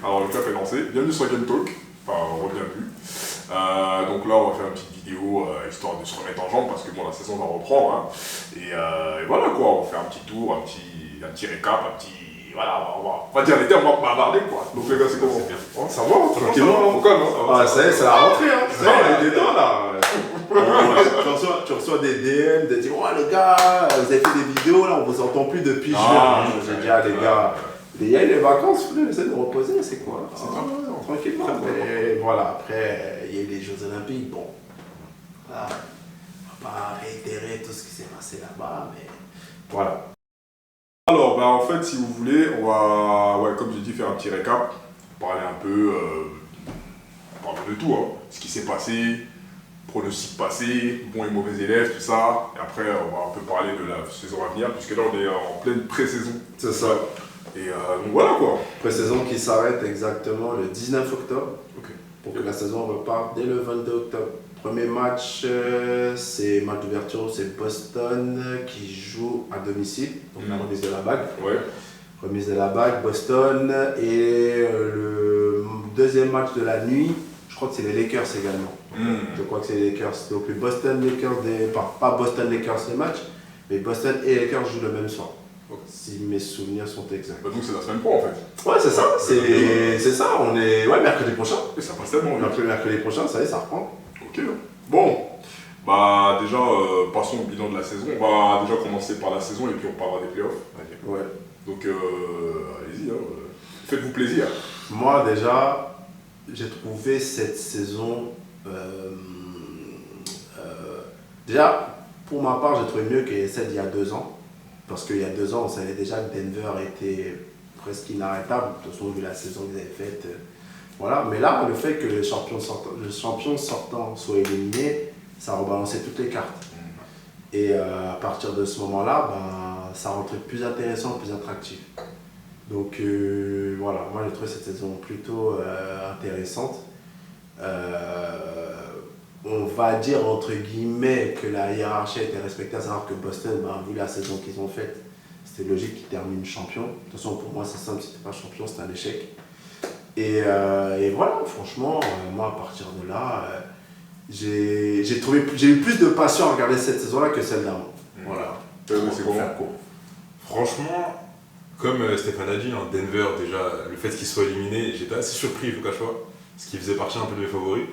Alors le clap est lancé. Bienvenue sur Game Talk. Enfin, bienvenue. Donc là, on va faire une petite vidéo histoire de se remettre en jambe parce que bon, la saison va reprendre. Hein. Et voilà quoi, on va faire un petit tour, un petit récap, un petit. Voilà, on va dire les termes, on va bavarder quoi. Donc les gars, c'est comment? Oh, ça va, tranquillement. Pourquoi non? Ah, ça y est, c'est la rentrée, hein. Ça y est, on est dedans là. Tu reçois des DM, des dire, ouais les gars, vous avez fait des vidéos là, on vous entend plus depuis juin. J'ai dit, ah les gars, il y a les vacances, vous essayez de reposer, c'est quoi? Tranquillement. Mais voilà, après, il y a eu les Jeux Olympiques, bon. Voilà. On va pas réitérer tout ce qui s'est passé là-bas, mais voilà. Alors, en fait, si vous voulez, on va, comme j'ai dit, faire un petit récap, parler un peu, parler de tout, hein. Ce qui s'est passé, pronostics passés, bons et mauvais élèves, tout ça. Et après, on va un peu parler de la saison à venir, puisque là, on est en pleine pré-saison. C'est ça. Et donc voilà quoi. Pré-saison qui s'arrête exactement le 19 octobre, pour que la saison reparte dès le 22 octobre. Premier match, c'est match d'ouverture, c'est Boston qui joue à domicile, donc la remise de la bague. Ouais. Remise de la bague, Boston. Et le deuxième match de la nuit, je crois que c'est les Lakers également. Je crois que c'est les Lakers. Donc le Boston Lakers, pas Boston Lakers les matchs, mais Boston et Lakers jouent le même soir. Si mes souvenirs sont exacts. Donc c'est la semaine pro en fait. Ouais, c'est ça, c'est ça, on est mercredi prochain. Et ça passe tellement vite. Mercredi prochain, ça y est, ça reprend. Ok. Bon, déjà, passons au bilan de la saison. On va déjà commencer par la saison et puis on parlera des playoffs. Ouais. Donc, allez-y, hein, faites-vous plaisir. Moi, déjà, j'ai trouvé cette saison. Déjà, pour ma part, j'ai trouvé mieux que celle d'il y a 2 ans. Parce qu'il y a 2 ans, on savait déjà que Denver était presque inarrêtable. De toute façon, vu la saison qu'ils avaient faite. Voilà, mais là, le fait que le champion sortant soit éliminé, ça a rebalancé toutes les cartes. Et à partir de ce moment-là, ça rentrait plus intéressant, plus attractif. Donc voilà, moi j'ai trouvé cette saison plutôt intéressante. On va dire entre guillemets que la hiérarchie a été respectée, à savoir que Boston, vu la saison qu'ils ont faite, c'était logique qu'ils terminent champion. De toute façon, pour moi, c'est simple, si tu n'es pas champion, c'est un échec. Et voilà, franchement, moi à partir de là, j'ai eu plus de passion à regarder cette saison-là que celle d'avant. Voilà. C'est comment? Franchement, comme Stéphane a dit, hein, Denver, déjà, le fait qu'il soit éliminé, j'étais assez surpris, je vous cache pas, parce qu'il faisait partie un peu de mes favoris.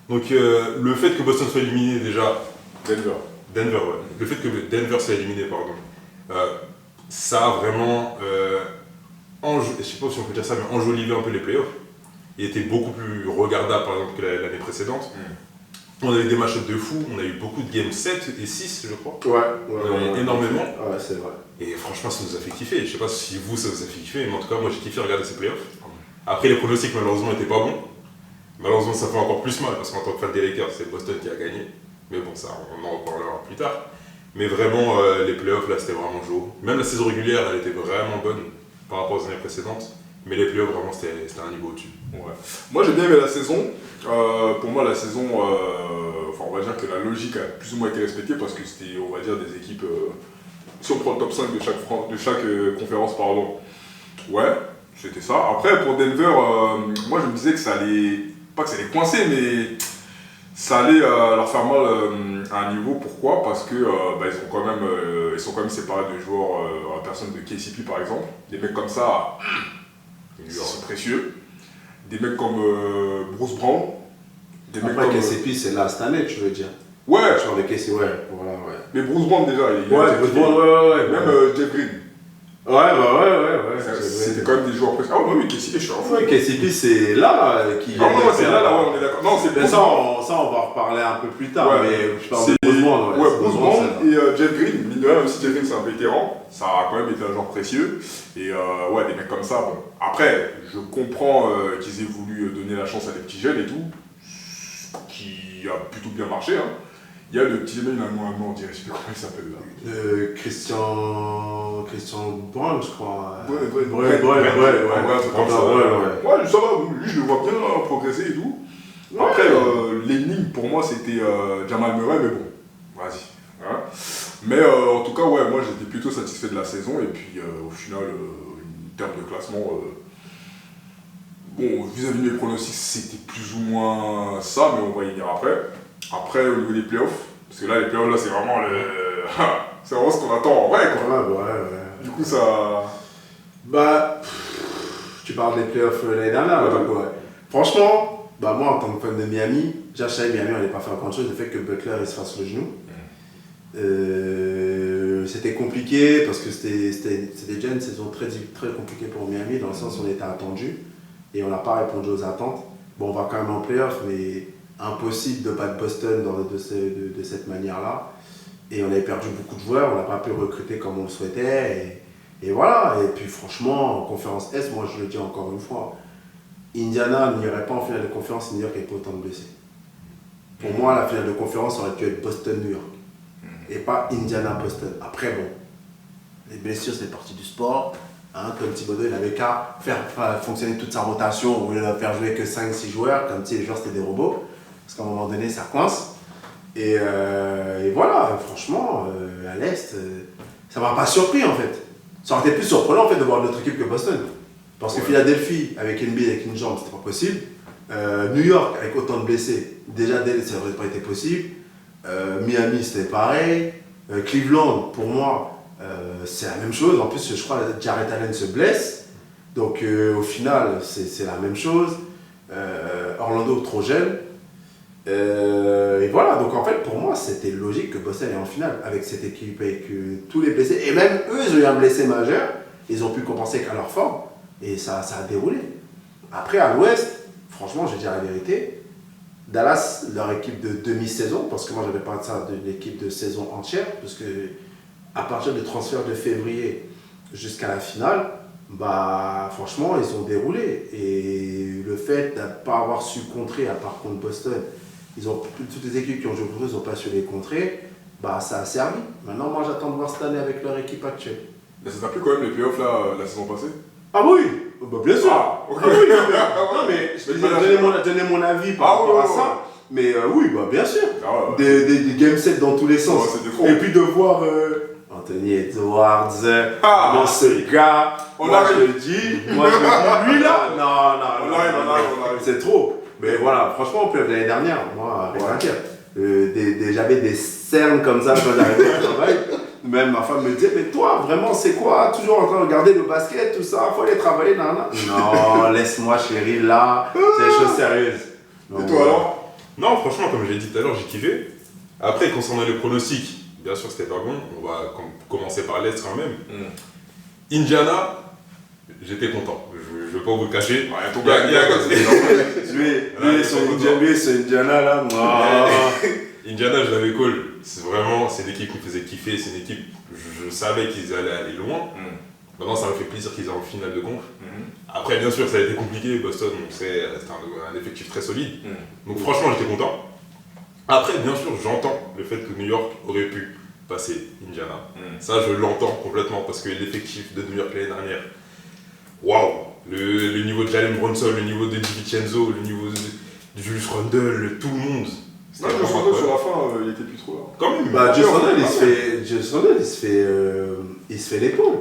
Donc le fait que Boston soit éliminé déjà... Denver, ouais. Le fait que Denver soit éliminé, pardon, ça a vraiment... je sais pas si on peut dire ça, mais enjoliver un peu les playoffs. Il était beaucoup plus regardable par exemple que l'année précédente. On a eu des match-ups de fou, on a eu beaucoup de games 7 et 6 je crois. Ouais, énormément. Ouais, c'est vrai. Et franchement ça nous a fait kiffer. Je sais pas si vous ça vous a fait kiffer, mais en tout cas moi j'ai kiffé regarder ces playoffs. Après les pronostics malheureusement n'étaient pas bons. Malheureusement ça fait encore plus mal parce qu'en tant que fan des Lakers c'est Boston qui a gagné. Mais bon ça on en reparlera plus tard. Mais vraiment les playoffs là c'était vraiment chaud. Même la saison régulière elle était vraiment bonne par rapport aux années précédentes, mais les playoffs vraiment c'était un niveau au-dessus. Ouais. Moi j'ai bien aimé la saison. Pour moi la saison, on va dire que la logique a plus ou moins été respectée parce que c'était, on va dire, des équipes. Si on prend le top 5 de chaque conférence, pardon. Ouais, c'était ça. Après pour Denver, moi je me disais que ça allait, pas que ça allait coincer, mais ça allait leur faire mal à un niveau. Pourquoi? Parce que ils sont quand même séparés de joueurs à la personne de KCP par exemple. Des mecs comme ça, ils sont précieux. Des mecs comme Bruce Brown. Des mecs comme KCP, c'est là cette année, tu veux dire? Ouais. Sur les KCP, ouais. Mais Bruce Brown déjà, Bruce Brown, ouais. Même Jeff Green. Ouais. C'était quand même des joueurs précieux. Ah oui, KCP, je suis en fou. Ouais, KCP, c'est là qui. Ah non, c'est là, ouais, on est d'accord. Non, c'est Bruce Brown. Ça, on va en reparler un peu plus tard, ouais, mais je parle de Bruce Brown. Ouais, Bruce Brown et Jeff Green. Mine de rien, même si Jeff Green c'est un vétéran, ça a quand même été un joueur précieux. Et ouais, des mecs comme ça, bon. Après, je comprends qu'ils aient voulu donner la chance à des petits jeunes et tout, qui a plutôt bien marché. Hein. Il y a le petit jeune, il a un nom allemand, on dirait, je sais plus comment il s'appelle là. Christian Brown, je crois. Ouais, ça va, lui je le vois bien progresser et tout. Ouais. Après, l'énigme pour moi c'était Jamal Murray, mais bon, vas-y. Hein. Mais en tout cas, ouais, moi j'étais plutôt satisfait de la saison et puis au final, en termes de classement, bon, vis-à-vis de mes pronostics, c'était plus ou moins ça, mais on va y venir après. Après, au niveau des playoffs, parce que là, les playoffs, là, c'est vraiment c'est vraiment ce qu'on attend en vrai, quoi. Ouais. Du coup, ça... Bah, tu parles des playoffs l'année dernière, Ouais. donc ouais. Franchement, bah moi en tant que fan de Miami, déjà je savais que Miami n'allait pas faire grand chose, le fait que Butler il se fasse le genou. C'était compliqué parce que c'était déjà une saison très compliquée pour Miami dans le sens où on était attendu et on n'a pas répondu aux attentes. Bon, on va quand même en playoff, mais impossible de battre Boston de cette manière-là. Et on avait perdu beaucoup de joueurs, on n'a pas pu recruter comme on le souhaitait. Et voilà, et puis franchement, en conférence S, moi je le dis encore une fois, Indiana n'irait pas en finale de conférence, New York avec autant de blessés. Pour moi, la finale de conférence aurait dû être Boston-New York. Et pas Indiana-Boston. Après, bon, les blessures, c'est partie du sport. Hein, comme Thibodeau, il avait qu'à faire fonctionner toute sa rotation au lieu de faire jouer que 5-6 joueurs, comme si les joueurs c'était des robots. Parce qu'à un moment donné, ça coince. Et voilà, franchement, à l'Est, ça m'a pas surpris en fait. Ça aurait été plus surprenant en fait de voir notre équipe que Boston. Parce que Philadelphie, avec NBA avec une jambe, c'était pas possible. New York, avec autant de blessés, déjà ça aurait pas été possible. Miami, c'était pareil. Cleveland, pour moi, c'est la même chose. En plus, je crois que Jarrett Allen se blesse. Donc au final, c'est la même chose. Orlando, trop jeune. Et voilà, donc en fait, pour moi, c'était logique que Boston est en finale avec cette équipe, avec tous les blessés. Et même eux, ils ont eu un blessé majeur. Ils ont pu compenser qu'à leur forme. Et ça a déroulé. Après, à l'Ouest, franchement, je vais dire la vérité. Dallas, leur équipe de demi-saison, parce que moi, j'avais pas de ça de l'équipe de saison entière, parce que à partir du transfert de février jusqu'à la finale, bah franchement, ils ont déroulé. Et le fait de ne pas avoir su contrer, à part contre Boston, toutes les équipes qui ont joué contre eux, ils n'ont pas su les contrer, bah ça a servi. Maintenant, moi, j'attends de voir cette année avec leur équipe actuelle. Mais ça t'a plu quand même les playoffs là, la saison passée? Ah oui, bah, bien sûr. Okay. Ah oui, non, mais je te donner mon avis par rapport à ça. Mais oui, bah bien sûr. Des game sets dans tous les sens. Et puis de voir Anthony Edwards, dans ce gars, moi je le dis, lui là, non, c'est trop. Mais voilà, franchement, au l'année dernière, moi, rien à dire. J'avais des cernes comme ça quand j'arrivais au travail. Même ma femme me disait, mais toi, vraiment, c'est quoi? Toujours en train de regarder le basket, tout ça, faut aller travailler, Non, laisse-moi, chérie, là, c'est des choses sérieuses. Et toi alors? Non, franchement, comme je l'ai dit tout à l'heure, j'ai kiffé. Après, concernant les pronostics, bien sûr, c'était pas bon. On va commencer par l'Est quand même. Indiana, j'étais content. Je vais pas vous le cacher. Lui, c'est Indiana, là, moi. Indiana, je l'avais call. C'est une équipe qui me faisait kiffer. C'est une équipe, je savais qu'ils allaient aller loin. Maintenant, ça me fait plaisir qu'ils aient en finale de conf. Après, bien sûr, ça a été compliqué. Boston, c'est un effectif très solide. Donc, franchement, j'étais content. Après, bien sûr, j'entends le fait que New York aurait pu passer Indiana. Ça, je l'entends complètement parce que l'effectif de New York l'année dernière, waouh! Le niveau de Jalen Brunson, le niveau de DiVincenzo, le niveau de Julius Randle, tout le monde. Non, Julius Randle sur la fin, il était plus trop là. Quand même. Bah, Julius Randle, il se fait l'épaule.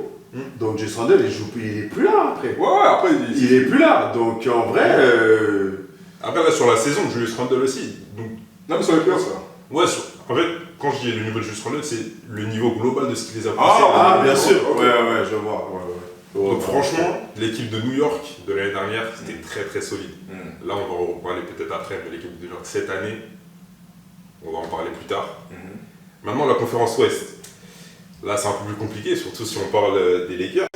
Donc Julius Randle, il est plus là après. Ouais, après il est plus là. Donc en vrai. Après, là, sur la saison, Julius Randle aussi. Donc... Non, mais sur les playoffs, ça. Ouais, en fait, quand je dis le niveau de Julius Randle, c'est le niveau global de ce qui les a passés. Ah, bien sûr. Ouais, je vois. Donc franchement, l'équipe de New York de l'année dernière, c'était très très solide. Là, on va en reparler peut-être après, mais l'équipe de New York cette année, on va en parler plus tard. Maintenant, la conférence Ouest. Là, c'est un peu plus compliqué, surtout si on parle des Lakers.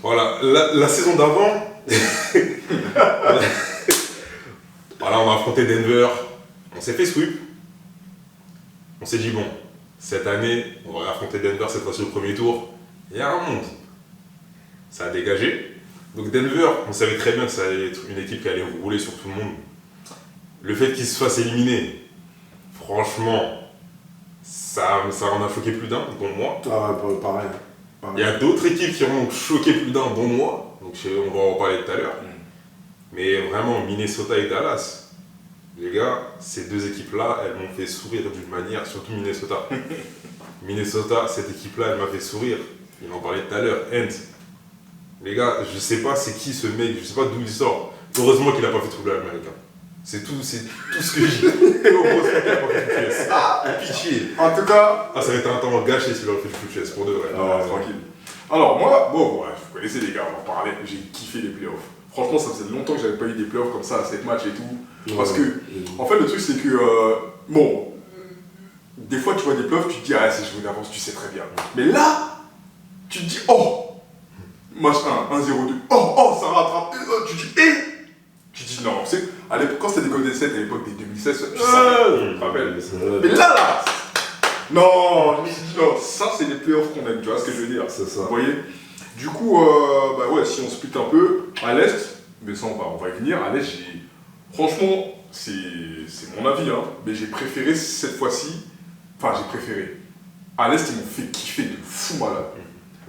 Voilà, la saison d'avant, voilà, on a affronté Denver, on s'est fait sweep. On s'est dit, bon, cette année, on va affronter Denver cette fois-ci au premier tour. Il y a un monde. Ça a dégagé. Donc Denver, on savait très bien que ça allait être une équipe qui allait rouler sur tout le monde. Le fait qu'ils se fassent éliminer, franchement, ça en a choqué plus d'un, dont moi. Pareil. Il y a d'autres équipes qui ont choqué plus d'un, dont moi. Donc on va en parler tout à l'heure. Mais vraiment, Minnesota et Dallas, les gars, ces deux équipes-là, elles m'ont fait sourire d'une manière, surtout Minnesota, cette équipe-là, elle m'a fait sourire. Il en parlait tout à l'heure, Ant. Les gars, je sais pas c'est qui ce mec, je sais pas d'où il sort. Heureusement qu'il a pas fait de football américain. C'est tout ce que j'ai. Heureusement qu'il a pas fait de foot chess. Pitié. En tout cas, Ah, ça aurait été un temps gâché s'il aurait fait du foot chess, pour de vrai. tranquille. Alors moi, bon, ouais, vous connaissez les gars, on en parlait, j'ai kiffé les playoffs. Franchement, ça faisait longtemps que j'avais pas eu des playoffs comme ça, à 7 matchs et tout. Parce que, en fait, le truc c'est que, bon, des fois tu vois des playoffs, tu te dis, ah, c'est joué d'avance, tu sais très bien. Mais là, tu te dis, oh, match 1, 1-0, 2, oh, ça rattrape, tu te dis, tu te dis, non, c'est, quand c'était des Golden State à l'époque des 2016, tu savais, je me rappelle. Mais là, non, je me suis dit, non, ça c'est les playoffs qu'on aime, tu vois ce que je veux dire. C'est ça. Vous voyez. Du coup, bah ouais, si on split un peu, à l'Est, mais ça on va y venir, à l'Est, franchement, c'est mon avis, hein, mais j'ai préféré cette fois-ci, à l'Est, ils m'ont fait kiffer de fou malade.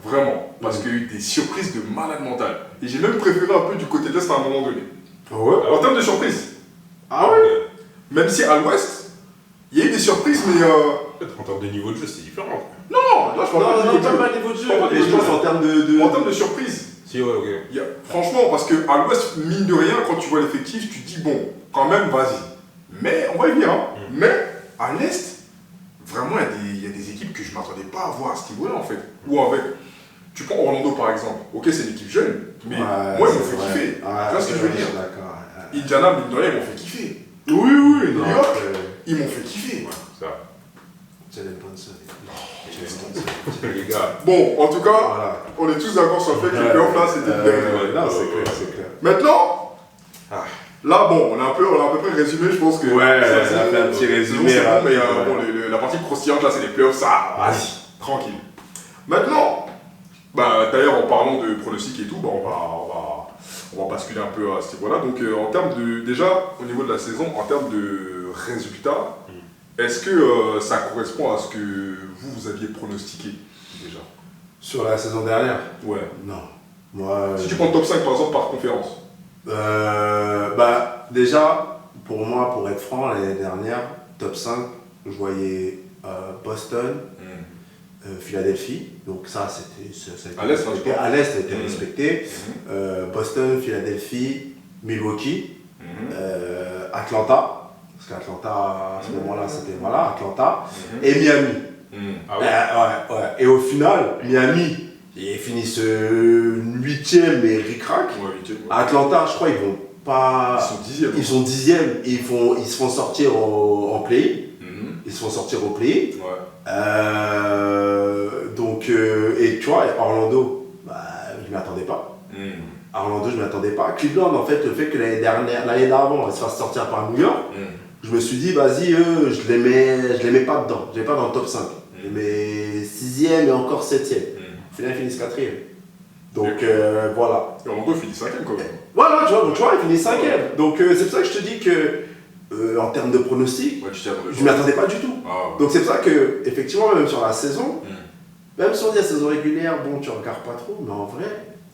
Vraiment, parce qu'il y a eu des surprises de malade mental. Et j'ai même préféré un peu du côté de l'Est à un moment donné. Ouais. En termes de surprises, Ah ouais. même si à l'Ouest, il y a eu des surprises, mais En termes de niveau de jeu, c'est différent. non, là je parle pas de niveau de jeu. pas niveau de jeu. Pas de Mais je niveau de pense jeu. en termes de. En termes de surprise, Si, ouais, ok. franchement, parce qu'à l'Ouest, mine de rien, quand tu vois l'effectif, tu te dis, bon, quand même, vas-y. Mais, on va y venir, hein. Mais, à l'Est, vraiment, il y a des équipes que je ne m'attendais pas à voir à ce niveau-là, en fait. Ou avec, tu prends Orlando, par exemple. Ok, c'est une équipe jeune, mais moi, ils m'ont fait kiffer. Tu vois ce que je veux dire? D'accord. Indiana, mine de rien, ils m'ont fait kiffer. Oui, New non. York, ils m'ont fait kiffer. Ça. Jalen Brunson. Les gars. Bon, en tout cas, Voilà. on est tous d'accord sur le fait que les playoffs, là, c'était une dinguerie. Non, c'est clair, c'est clair. Maintenant, Ah. là, bon, on a à peu près résumé, je pense que. Ouais, ça, on a fait un petit résumé c'est bon, mais rapide, bon, la partie croustillante, là, c'est les playoffs, ça, vas-y, tranquille. Maintenant, bah, d'ailleurs, en parlant de pronostics et tout, bah, on va basculer un peu à ce niveau-là. Donc, en termes de. Déjà, au niveau de la saison, en termes de résultats, est-ce que ça correspond à ce que vous aviez pronostiqué déjà? Sur la saison dernière? Ouais. Non. Moi. Si tu prends le top 5 par exemple par conférence. Bah, déjà, pour moi, pour être franc, l'année dernière, top 5, je voyais Boston, Philadelphie. Donc, ça a été À l'Est, hein, respecté. À l'Est, ça a été respecté. Boston, Philadelphie, Milwaukee, Atlanta. Parce qu'Atlanta, à ce moment-là, c'était voilà, Atlanta. Et Miami. Ah ouais. Ouais. Et au final, Miami, ils finissent 8ème et ric-rac. Ouais, 8e. Atlanta, je crois, ils vont pas. Ils sont 10e. Ils sont 10e et ils se font sortir en play. Ils se font sortir au play. Ouais. Donc, et tu vois, Orlando, bah, je ne m'y attendais pas. Orlando, je ne m'y attendais pas. Cleveland, en fait, le fait que l'année d'avant, elle se fasse sortir par New York, je me suis dit, vas-y, je les mets pas dedans. Je les mets pas dans le top 5. Je les mets 6e et encore 7e. Au final, ils finissent 4e. Donc, voilà. Et Orlando finit 5e quand même. Voilà, tu vois, ils finissent 5e. Donc, c'est pour ça que je te dis que, en termes de pronostic, Ouais, tu t'y attendais je ne m'y attendais pas du tout. Ah, ouais. Donc, c'est pour ça que, effectivement, même sur la saison, même si on dit la saison régulière, bon, tu regardes pas trop, mais en vrai,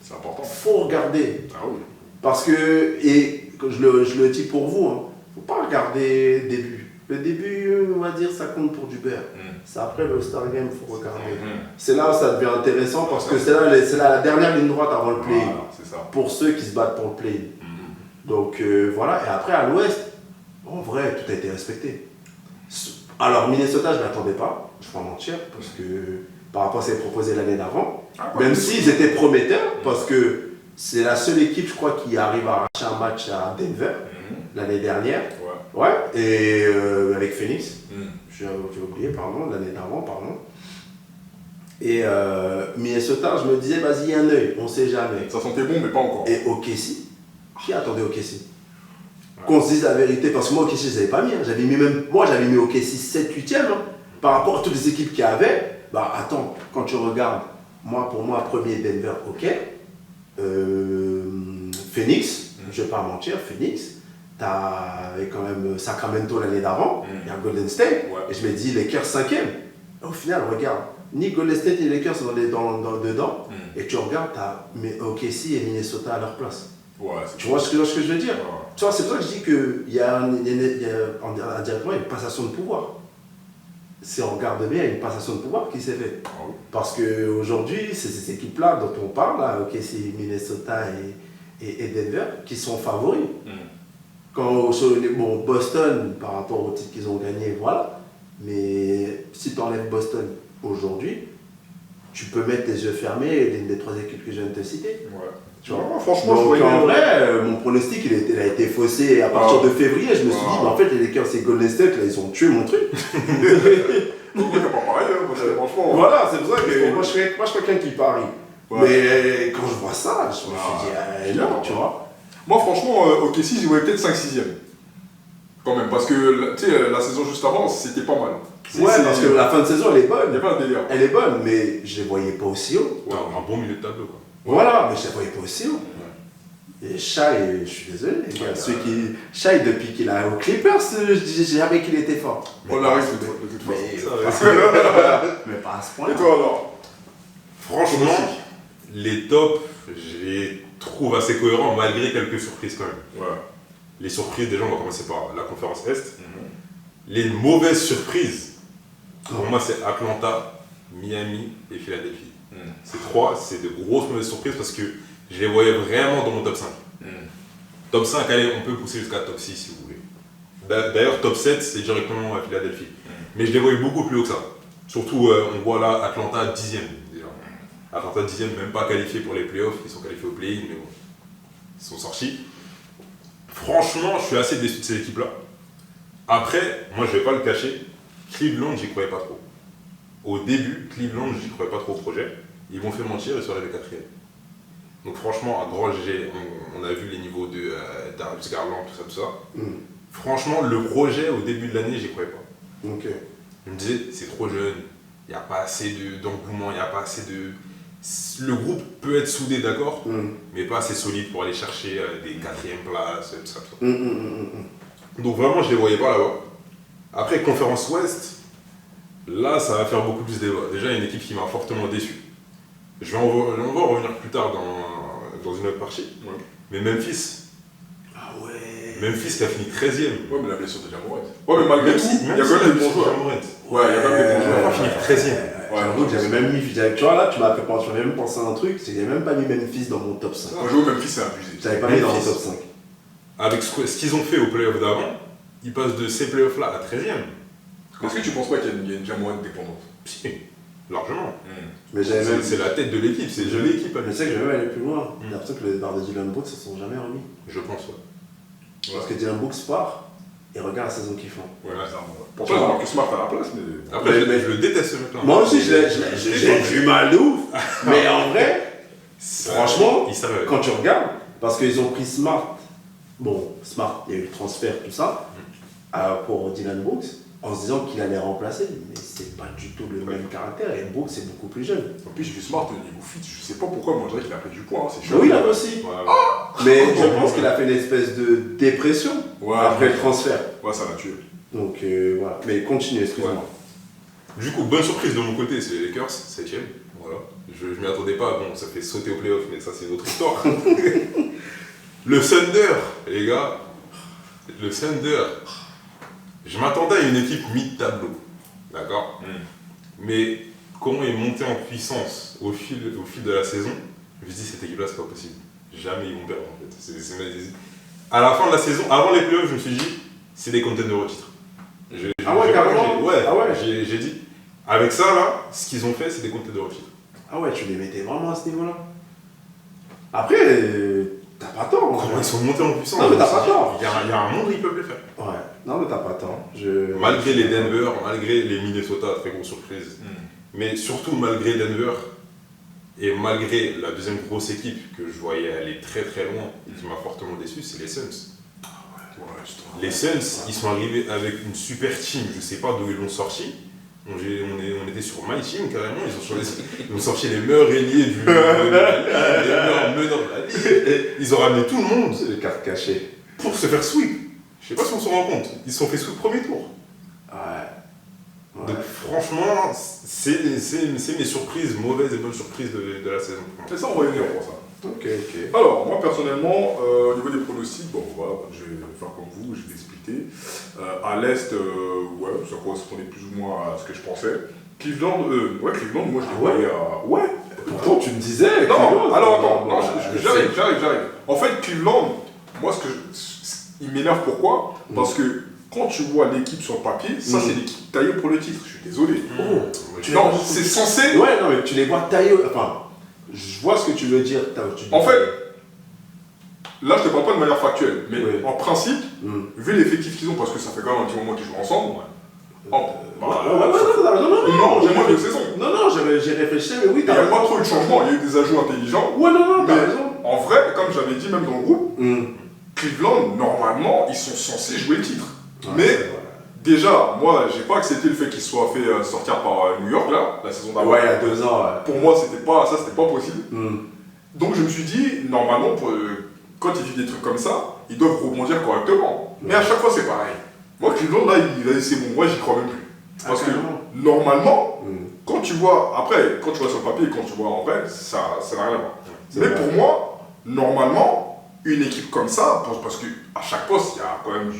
C'est important. faut regarder. Ah oui. Parce que, et je le dis pour vous, hein, faut pas regarder le début. Le début, on va dire, ça compte pour du beurre. C'est après le Star Game, il faut regarder. C'est là où ça devient intéressant parce que c'est là la dernière ligne droite avant le play. Voilà, c'est ça. Pour ceux qui se battent pour le play. Donc voilà, et après à l'ouest, en vrai, tout a été respecté. Alors Minnesota, je ne m'attendais pas, je vais pas mentir, parce que par rapport à ce qu'ils proposaient l'année d'avant, même s'ils étaient prometteurs, parce que c'est la seule équipe, je crois, qui arrive à arracher un match à Denver l'année dernière. Ouais, et avec Phoenix, j'ai oublié, pardon, l'année d'avant, pardon. Et Minnesota, je me disais, vas-y, un œil, on ne sait jamais. Ça sentait bon, mais pas encore. Et OKC, qui attendait OKC? Qu'on se dise la vérité, parce que moi, OKC, je ne les avais pas mis. Hein. J'avais mis OKC 7-8e. Hein. Par rapport à toutes les équipes qu'il y avait, bah attends, quand tu regardes, pour moi, premier Denver, ok. Phoenix, je ne vais pas mentir, Phoenix. T'avais quand même Sacramento l'année d'avant, il y a Golden State, et je me dis Lakers 5e. Au final, regarde, ni Golden State ni Lakers sont dedans, et tu regardes, t'as OKC et Minnesota à leur place. Ouais, tu vois ce que je veux dire? Ouais. Tu vois, c'est pour ça que je dis qu'il y a indirectement une passation de pouvoir. si on regarde bien, il y a une passation de pouvoir qui s'est faite. Ah oui. Parce qu'aujourd'hui, c'est ces équipes-là dont on parle, là, OKC, Minnesota et Denver, qui sont favoris. Quand bon, Boston, par rapport au titre qu'ils ont gagné, voilà. Mais si tu enlèves Boston aujourd'hui, tu peux mettre les yeux fermés d'une des 3 équipes que je viens de te citer. Ouais. Tu vois. Non, franchement, je Donc voyais. en vrai, mon pronostic il a été faussé à partir de février. Je me suis dit, bah, en fait, les Lakers et Golden State, là, ils ont tué mon truc. Moi, t'es pas pareil, hein, parce que franchement. Voilà, c'est pour ça que moi, je suis quelqu'un qui parie. Ouais. Mais quand je vois ça, je me suis dit, non, tu vois. Moi, franchement, OKC, j'y voyais peut-être 5-6e. Quand même, parce que tu sais, la saison juste avant, c'était pas mal. Ouais, parce que la fin de saison, elle est Il n'y bonne. a pas un délire. Elle est bonne, mais je les voyais pas aussi haut. T'as un bon milieu de tableau, quoi. Voilà, mais je les voyais pas aussi haut. Et Shai, je suis désolé, les gars. Shai, depuis qu'il a aux Clippers, j'ai jamais qu'il était fort. On l'arrête de toute façon. Mais pas à ce point. Et toi alors? Franchement, les tops, je les trouve assez cohérents malgré quelques surprises quand même. Ouais. Les surprises, déjà, on va commencer par la conférence Est. Les mauvaises surprises, pour moi, c'est Atlanta, Miami et Philadelphie. Ces 3, c'est de grosses mauvaises surprises parce que je les voyais vraiment dans mon top 5. Top 5, allez, on peut pousser jusqu'à top 6 si vous voulez. D'ailleurs, top 7, c'est directement à Philadelphie. Mais je les voyais beaucoup plus haut que ça. Surtout, on voit là Atlanta 10e déjà. Atlanta 10e, même pas qualifié pour les playoffs, ils sont qualifiés au play-in, mais bon, ils sont sortis. Franchement, je suis assez déçu de ces équipes-là. Après, moi je vais pas le cacher, Cleveland, j'y croyais pas trop. Au début, Cleveland, j'y croyais pas trop au projet. Ils m'ont fait mentir, ils sont arrivés 4e. Donc franchement, à grand GG, on a vu les niveaux de Darius Garland, tout ça. Franchement, le projet au début de l'année, j'y croyais pas. Ok. Je me disais, c'est trop jeune, il n'y a pas assez d'engouement, il n'y a pas assez de... Le groupe peut être soudé, d'accord, mais pas assez solide pour aller chercher des 4e places, tout ça. Donc vraiment, je ne les voyais pas là-bas. Après, conférence Ouest, là, ça va faire beaucoup plus débat. Déjà, il y a une équipe qui m'a fortement déçu. On va en revenir plus tard dans une autre partie. Ouais. Mais Memphis. Ah ouais. Memphis qui a fini 13e. Ouais, mais la blessure de Jamoret. Ouais, mais malgré tout, il y a quand même des bons joueurs. Ouais, il y a quand même des bons Il a joueurs. fini 13e. Ouais, J'avoue que j'avais même mis, tu vois là, tu m'as fait penser, j'avais même pensé à un truc, c'est que j'avais même pas mis Memphis dans mon top 5. Moi, jouer au Memphis, c'est abusé. J'avais pas mis dans mon Memphis. top 5. Avec ce qu'ils ont fait au playoff d'avant, ils passent de ces playoffs-là à 13e. Est-ce que tu penses pas qu'il y a une Jamoret dépendante? Si, largement. Mais j'avais même. C'est la tête de l'équipe, c'est l'équipe à Mais tu sais que je vais même aller plus loin. J'ai l'impression que les barres de Dylan Brooks se sont jamais remis. Je pense, ouais. Parce que Dylan Brooks part et regarde la saison qu'ils font. Ouais, ça. Pourtant, ils ont Marcus Smart à la place, mais. Après, Mais- je le déteste ce mec-là. Moi aussi, j'ai du mal de ouf. Mais en vrai, franchement, il savait. quand tu regardes, parce qu'ils ont pris Smart, bon, Smart, il y a eu le transfert, tout ça, pour Dylan Brooks, en se disant qu'il allait remplacer, mais c'est pas du tout le même caractère, et Brooks est beaucoup plus jeune. En plus, j'ai vu Smart au niveau fit, je sais pas pourquoi, moi je dirais qu'il a pris du poids, hein, c'est Oui, chaud. là aussi. Mais je pense qu'il a fait une espèce de dépression Ouais, après le transfert. Ouais, ça l'a tué. Donc voilà. Mais continue, excuse-moi. Du coup, bonne surprise de mon côté, c'est les Lakers, 7ème. Voilà. Je m'y attendais pas, bon, ça fait sauter au playoff, mais ça c'est une autre histoire. Le Thunder, les gars, le Thunder, je m'attendais à une équipe mi-tableau, d'accord. Mais comment ils montaient en puissance au fil de la saison, je me suis dit, cette équipe-là, c'est pas possible. Jamais ils vont perdre, en fait. À la fin de la saison, avant les playoffs, je me suis dit, c'est des contenders au titre. Ah ouais, carrément. J'ai dit, avec ça, là, ce qu'ils ont fait, c'est des contenders au titre. Ah ouais, tu les mettais vraiment à ce niveau-là. Après, t'as pas tort. en Comment vrai. ils sont montés en puissance. Non, mais t'as pas tort. Il y a un monde où ils peuvent le faire. Ouais, non mais t'as pas tort. Malgré les Denver, malgré les Minnesota, très grosse surprise. Mais surtout malgré Denver et malgré la deuxième grosse équipe que je voyais aller très très loin et qui m'a fortement déçu, c'est les Suns. Les Suns, ils sont arrivés avec une super team, je sais pas d'où ils l'ont sorti. On était sur My Team carrément, ils ont sorti les meilleurs ailiers de la ligue, les meilleurs meneurs de la ligue. Ils ont ramené tout le monde C'est les cartes cachées. pour se faire sweep. Je sais pas si on s'en rend compte, ils se sont fait sweep premier tour. Ouais. Donc franchement, c'est mes surprises, mauvaises et bonnes surprises de la saison. Mais ça, on va y venir pour ça. Ok. Alors, moi personnellement, au niveau des pronostics, bon voilà, je vais faire comme vous, je vais expliquer. À l'Est, ouais, ça correspondait plus ou moins à ce que je pensais. Cleveland, moi je les voyais à. Ouais! Pourtant, tu me disais. Non, alors attends, bon, j'arrive. En fait, Cleveland, moi il m'énerve pourquoi? Parce que quand tu vois l'équipe sur le papier, ça c'est l'équipe taillée pour le titre, je suis désolé. Non, c'est censé. Ouais, non, mais tu les vois taillés. Enfin, je vois ce que tu veux dire. En fait, là je te parle pas de manière factuelle, mais Oui. en principe, vu l'effectif qu'ils ont, parce que ça fait quand même un petit moment qu'ils jouent ensemble, non, j'ai moins de saison. Non, j'ai réfléchi, mais oui, Il n'y a pas trop eu de changement, il y a eu des ajouts intelligents. Ouais, non, t'as Mais raison. en vrai, comme j'avais dit même dans le groupe, Cleveland, normalement, ils sont censés jouer le titre. Mais déjà, moi, j'ai pas accepté le fait qu'ils soient fait sortir par New York, là, la saison d'avant. Ouais, il y a 2 ans. Pour moi, c'était pas possible. Donc je me suis dit, normalement, quand ils vivent des trucs comme ça, ils doivent rebondir correctement. Mais à chaque fois, c'est pareil. Moi, Cleveland, là, c'est bon, moi, j'y crois même plus. Parce que normalement, quand tu vois, après, quand tu vois sur le papier et quand tu vois en vrai, ça n'a rien à voir. Mais pour moi, normalement, une équipe comme ça, parce qu'à chaque poste, il y a quand même du.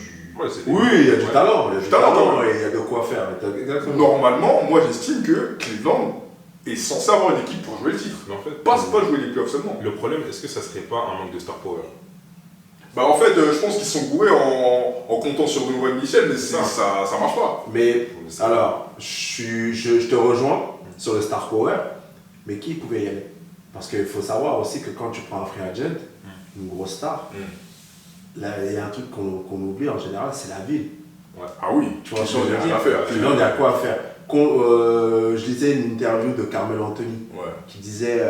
Oui, il y a du talent. Il y a du talent ouais. et il y a de quoi faire. Exactement. Normalement, moi, j'estime que Cleveland est censé avoir une équipe pour jouer le titre. Mais en fait, Pas jouer les playoffs seulement. le problème, est-ce que ça serait pas un manque de star power? Bah en fait, je pense qu'ils sont gourés en comptant sur Donovan Mitchell, mais ça marche pas. Mais alors, je te rejoins sur le star power, mais qui pouvait y aller? Parce qu'il faut savoir aussi que quand tu prends un free agent, une grosse star, là, il y a un truc qu'on oublie en général, c'est la ville. Ouais. Ah oui, Tu vois ce que je veux il y a dire? rien à faire. Cleveland, il y a quoi à faire. Je lisais une interview de Carmelo Anthony qui disait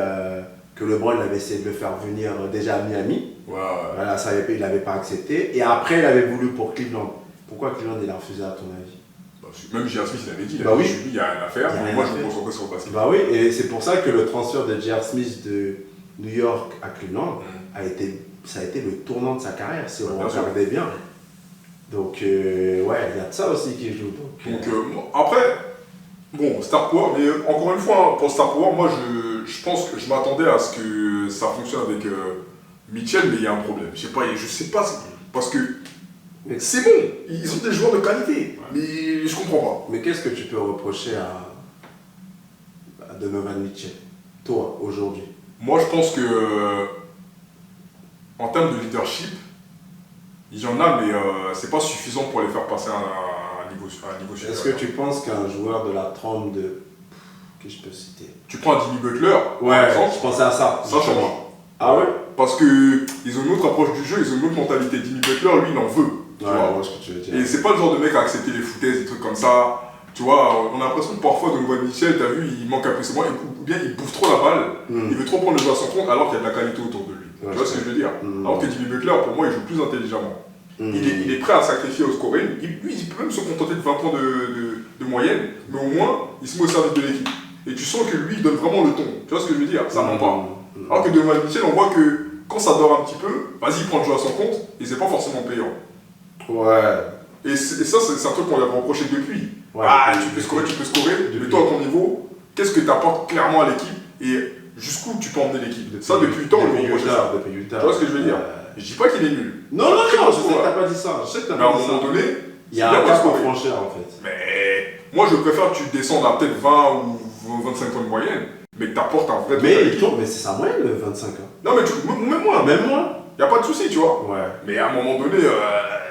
que LeBron il avait essayé de le faire venir déjà à Miami. Voilà, il n'avait pas accepté. Et après, il avait voulu pour Cleveland. Pourquoi Cleveland il a refusé à ton avis? Même J.R. Smith il avait dit, il y a rien à faire, Il y a mais rien moi à je me faire. concentrais sur le basket. Bah oui, et c'est pour ça que le transfert de J.R. Smith de New York à Cleveland ça a été le tournant de sa carrière, si on regardait bien. Donc, ouais, il y a de ça aussi qui joue. Donc après, bon, Star Power, mais encore une fois, pour Star Power, moi je pense que je m'attendais à ce que ça fonctionne avec Mitchell, mais il y a un problème. Je sais pas, parce que c'est bon, ils ont des joueurs de qualité, mais je comprends pas. Mais qu'est-ce que tu peux reprocher à Donovan Mitchell, toi, aujourd'hui? Moi je pense que en termes de leadership, il y en a, mais c'est pas suffisant pour les faire passer à un niveau supérieur. Est-ce que tu penses qu'un joueur de la trempe de... que je peux citer? Tu prends un Jimmy Butler, Ouais, par exemple, je pensais à ça. ça change. Ah ouais? Parce qu'ils ont une autre approche du jeu, ils ont une autre mentalité. Jimmy Butler, lui, il en veut. Tu Ouais, vois. je vois ce que tu veux dire. Et c'est pas le genre de mec à accepter les foutaises, des trucs comme ça. Tu vois, on a l'impression que parfois, Donovan Mitchell, t'as vu, il manque un peu, ou bien il bouffe trop la balle, il veut trop prendre le jeu à son compte alors qu'il y a de la qualité autour de lui. Ouais, tu vois ce que je veux dire? Alors que Jimmy Butler, pour moi, il joue plus intelligemment. Il est prêt à sacrifier au scoring. Lui, il peut même se contenter de 20 points de moyenne, mais au moins, il se met au service de l'équipe. Et tu sens que lui, il donne vraiment le ton. Tu vois ce que je veux dire? Ça ment pas. Alors que Donovan Mitchell, on voit que quand ça dort un petit peu, vas-y, il prend le jeu à son compte, et c'est pas forcément payant. Ouais. Et ça, c'est un truc qu'on lui a reproché depuis. Ouais, tu peux scorer, mais toi, à ton niveau, qu'est-ce que tu apportes clairement à l'équipe et jusqu'où tu peux emmener l'équipe? Ça, depuis 8 ans, on lui reproche ça. Depuis 8 ans. Tu vois ce que je veux dire? Je dis pas qu'il est nul. Non, je sais que t'as pas dit ça. Je sais que t'as Mais à pas un dit ça. moment donné, Il y a un cap à franchir en fait. Mais moi, je préfère que tu descendes à peut-être 20 ou 25 points de moyenne, mais que tu apportes un vrai truc à Mais il l'équipe. tourne, mais c'est sa moyenne le 25 ans. Non, mais même moi, Même moi. y a pas de souci, tu vois. Ouais. Mais à un moment donné,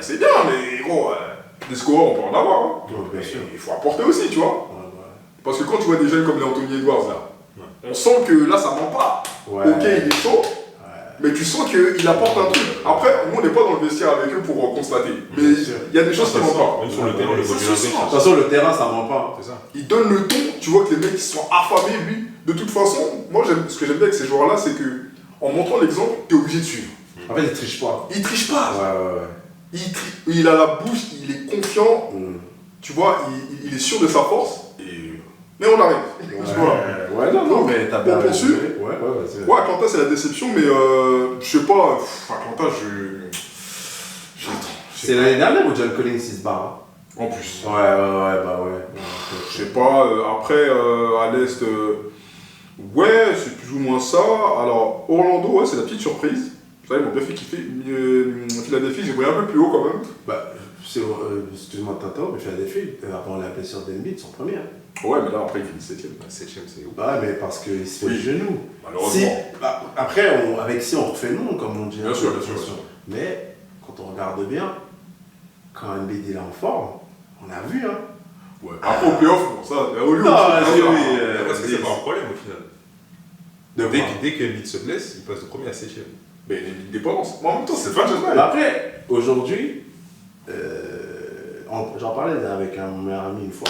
c'est bien, mais gros, des scoreurs, on peut en avoir. Hein. Ouais, bien sûr. Il faut apporter aussi, tu vois. Ouais. Parce que quand tu vois des jeunes comme les Anthony Edwards, là, on sent que là, ça ment pas. Ouais. Ok, il est chaud, mais tu sens qu'il apporte un truc. Après, nous, on n'est pas dans le vestiaire avec eux pour constater. Mais Bien sûr. il y a des choses qui mentent pas. Même sur le terrain, le Ça voit se bien sent. De toute façon, le terrain, ça ment pas. C'est ça. Il donne le ton, tu vois que les mecs ils sont affamés, lui. De toute façon, moi, ce que j'aime bien avec ces joueurs-là, c'est que en montrant l'exemple, tu es obligé de suivre. En fait, il triche pas. Il triche pas. Ouais. Il a la bouche, il est confiant, tu vois, il est sûr de sa force. Mais on arrive. Ouais, non, mais t'as bien poursuit. Ouais, vas-y. Ouais, Atlanta, c'est la déception, mais je sais pas, Atlanta, C'est l'année dernière où John Collins il se barre. En plus. Ouais, bah ouais. Je sais pas, après, à l'Est, Ouais, c'est plus ou moins ça. Alors, Orlando, ouais, c'est la petite surprise. Ça, ils m'ont bien fait kiffer. Philadelphie, j'ai voyé un peu plus haut quand même. Bah, excuse-moi de t'interrompre, mais Philadelphie, avant la blessure d'Embiid, ils sont premiers. Ouais, mais là, après, ils finissent 7ème. 7ème, c'est ouf. Bah, mais parce qu'il se fait Oui. le genou. Malheureusement. Après, avec si on refait le monde, comme on dit. Bien sûr, bien sûr. Mais, quand on regarde bien, quand Embiid est en forme, on a vu, hein. Ouais. Après, au playoff, bon, ça, au lieu Parce que c'est pas un problème au final. De quoi Dès que Embiid se blesse, il passe de premier à 7ème. Mais il y a une dépendance. Mais en même temps, c'est pas Mais après, aujourd'hui, j'en parlais avec un meilleur ami une fois.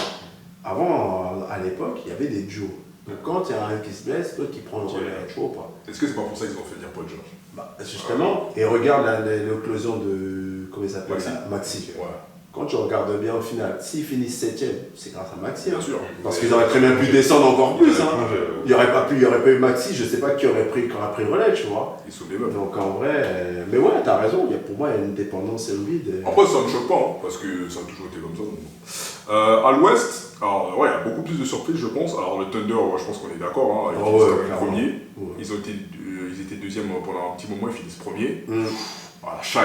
Avant, à l'époque, il y avait des duos. Donc quand il y a un qui se blesse, l'autre qui prend le relais, tu vois ou pas. Est-ce que c'est pas pour ça qu'ils ont fait venir Paul George? Bah, justement, et regarde l'éclosion de, comment il s'appelle Maxi. là, Maxi. Ouais. Quand tu regardes bien au final, s'ils finissent 7ème, c'est grâce à Maxi. Bien Hein. sûr. Parce qu'ils auraient très bien pu descendre encore plus. Hein. Il n'y aurait pas eu Maxi, je sais pas qui aurait pris le relais, tu vois. Ils sont des meufs. Donc en vrai, mais ouais, t'as raison, pour moi il y a une dépendance Embiid. Après, ça ne me choque pas, hein, parce que ça a toujours été comme ça. Donc. À l'ouest, alors ouais, il y a beaucoup plus de surprises, je pense. Alors le Thunder, ouais, je pense qu'on est d'accord, hein, ils finissent quand même premier. Ouais. Ils étaient deuxième pendant un petit moment, ils finissent premier. Mm. Voilà, Shai.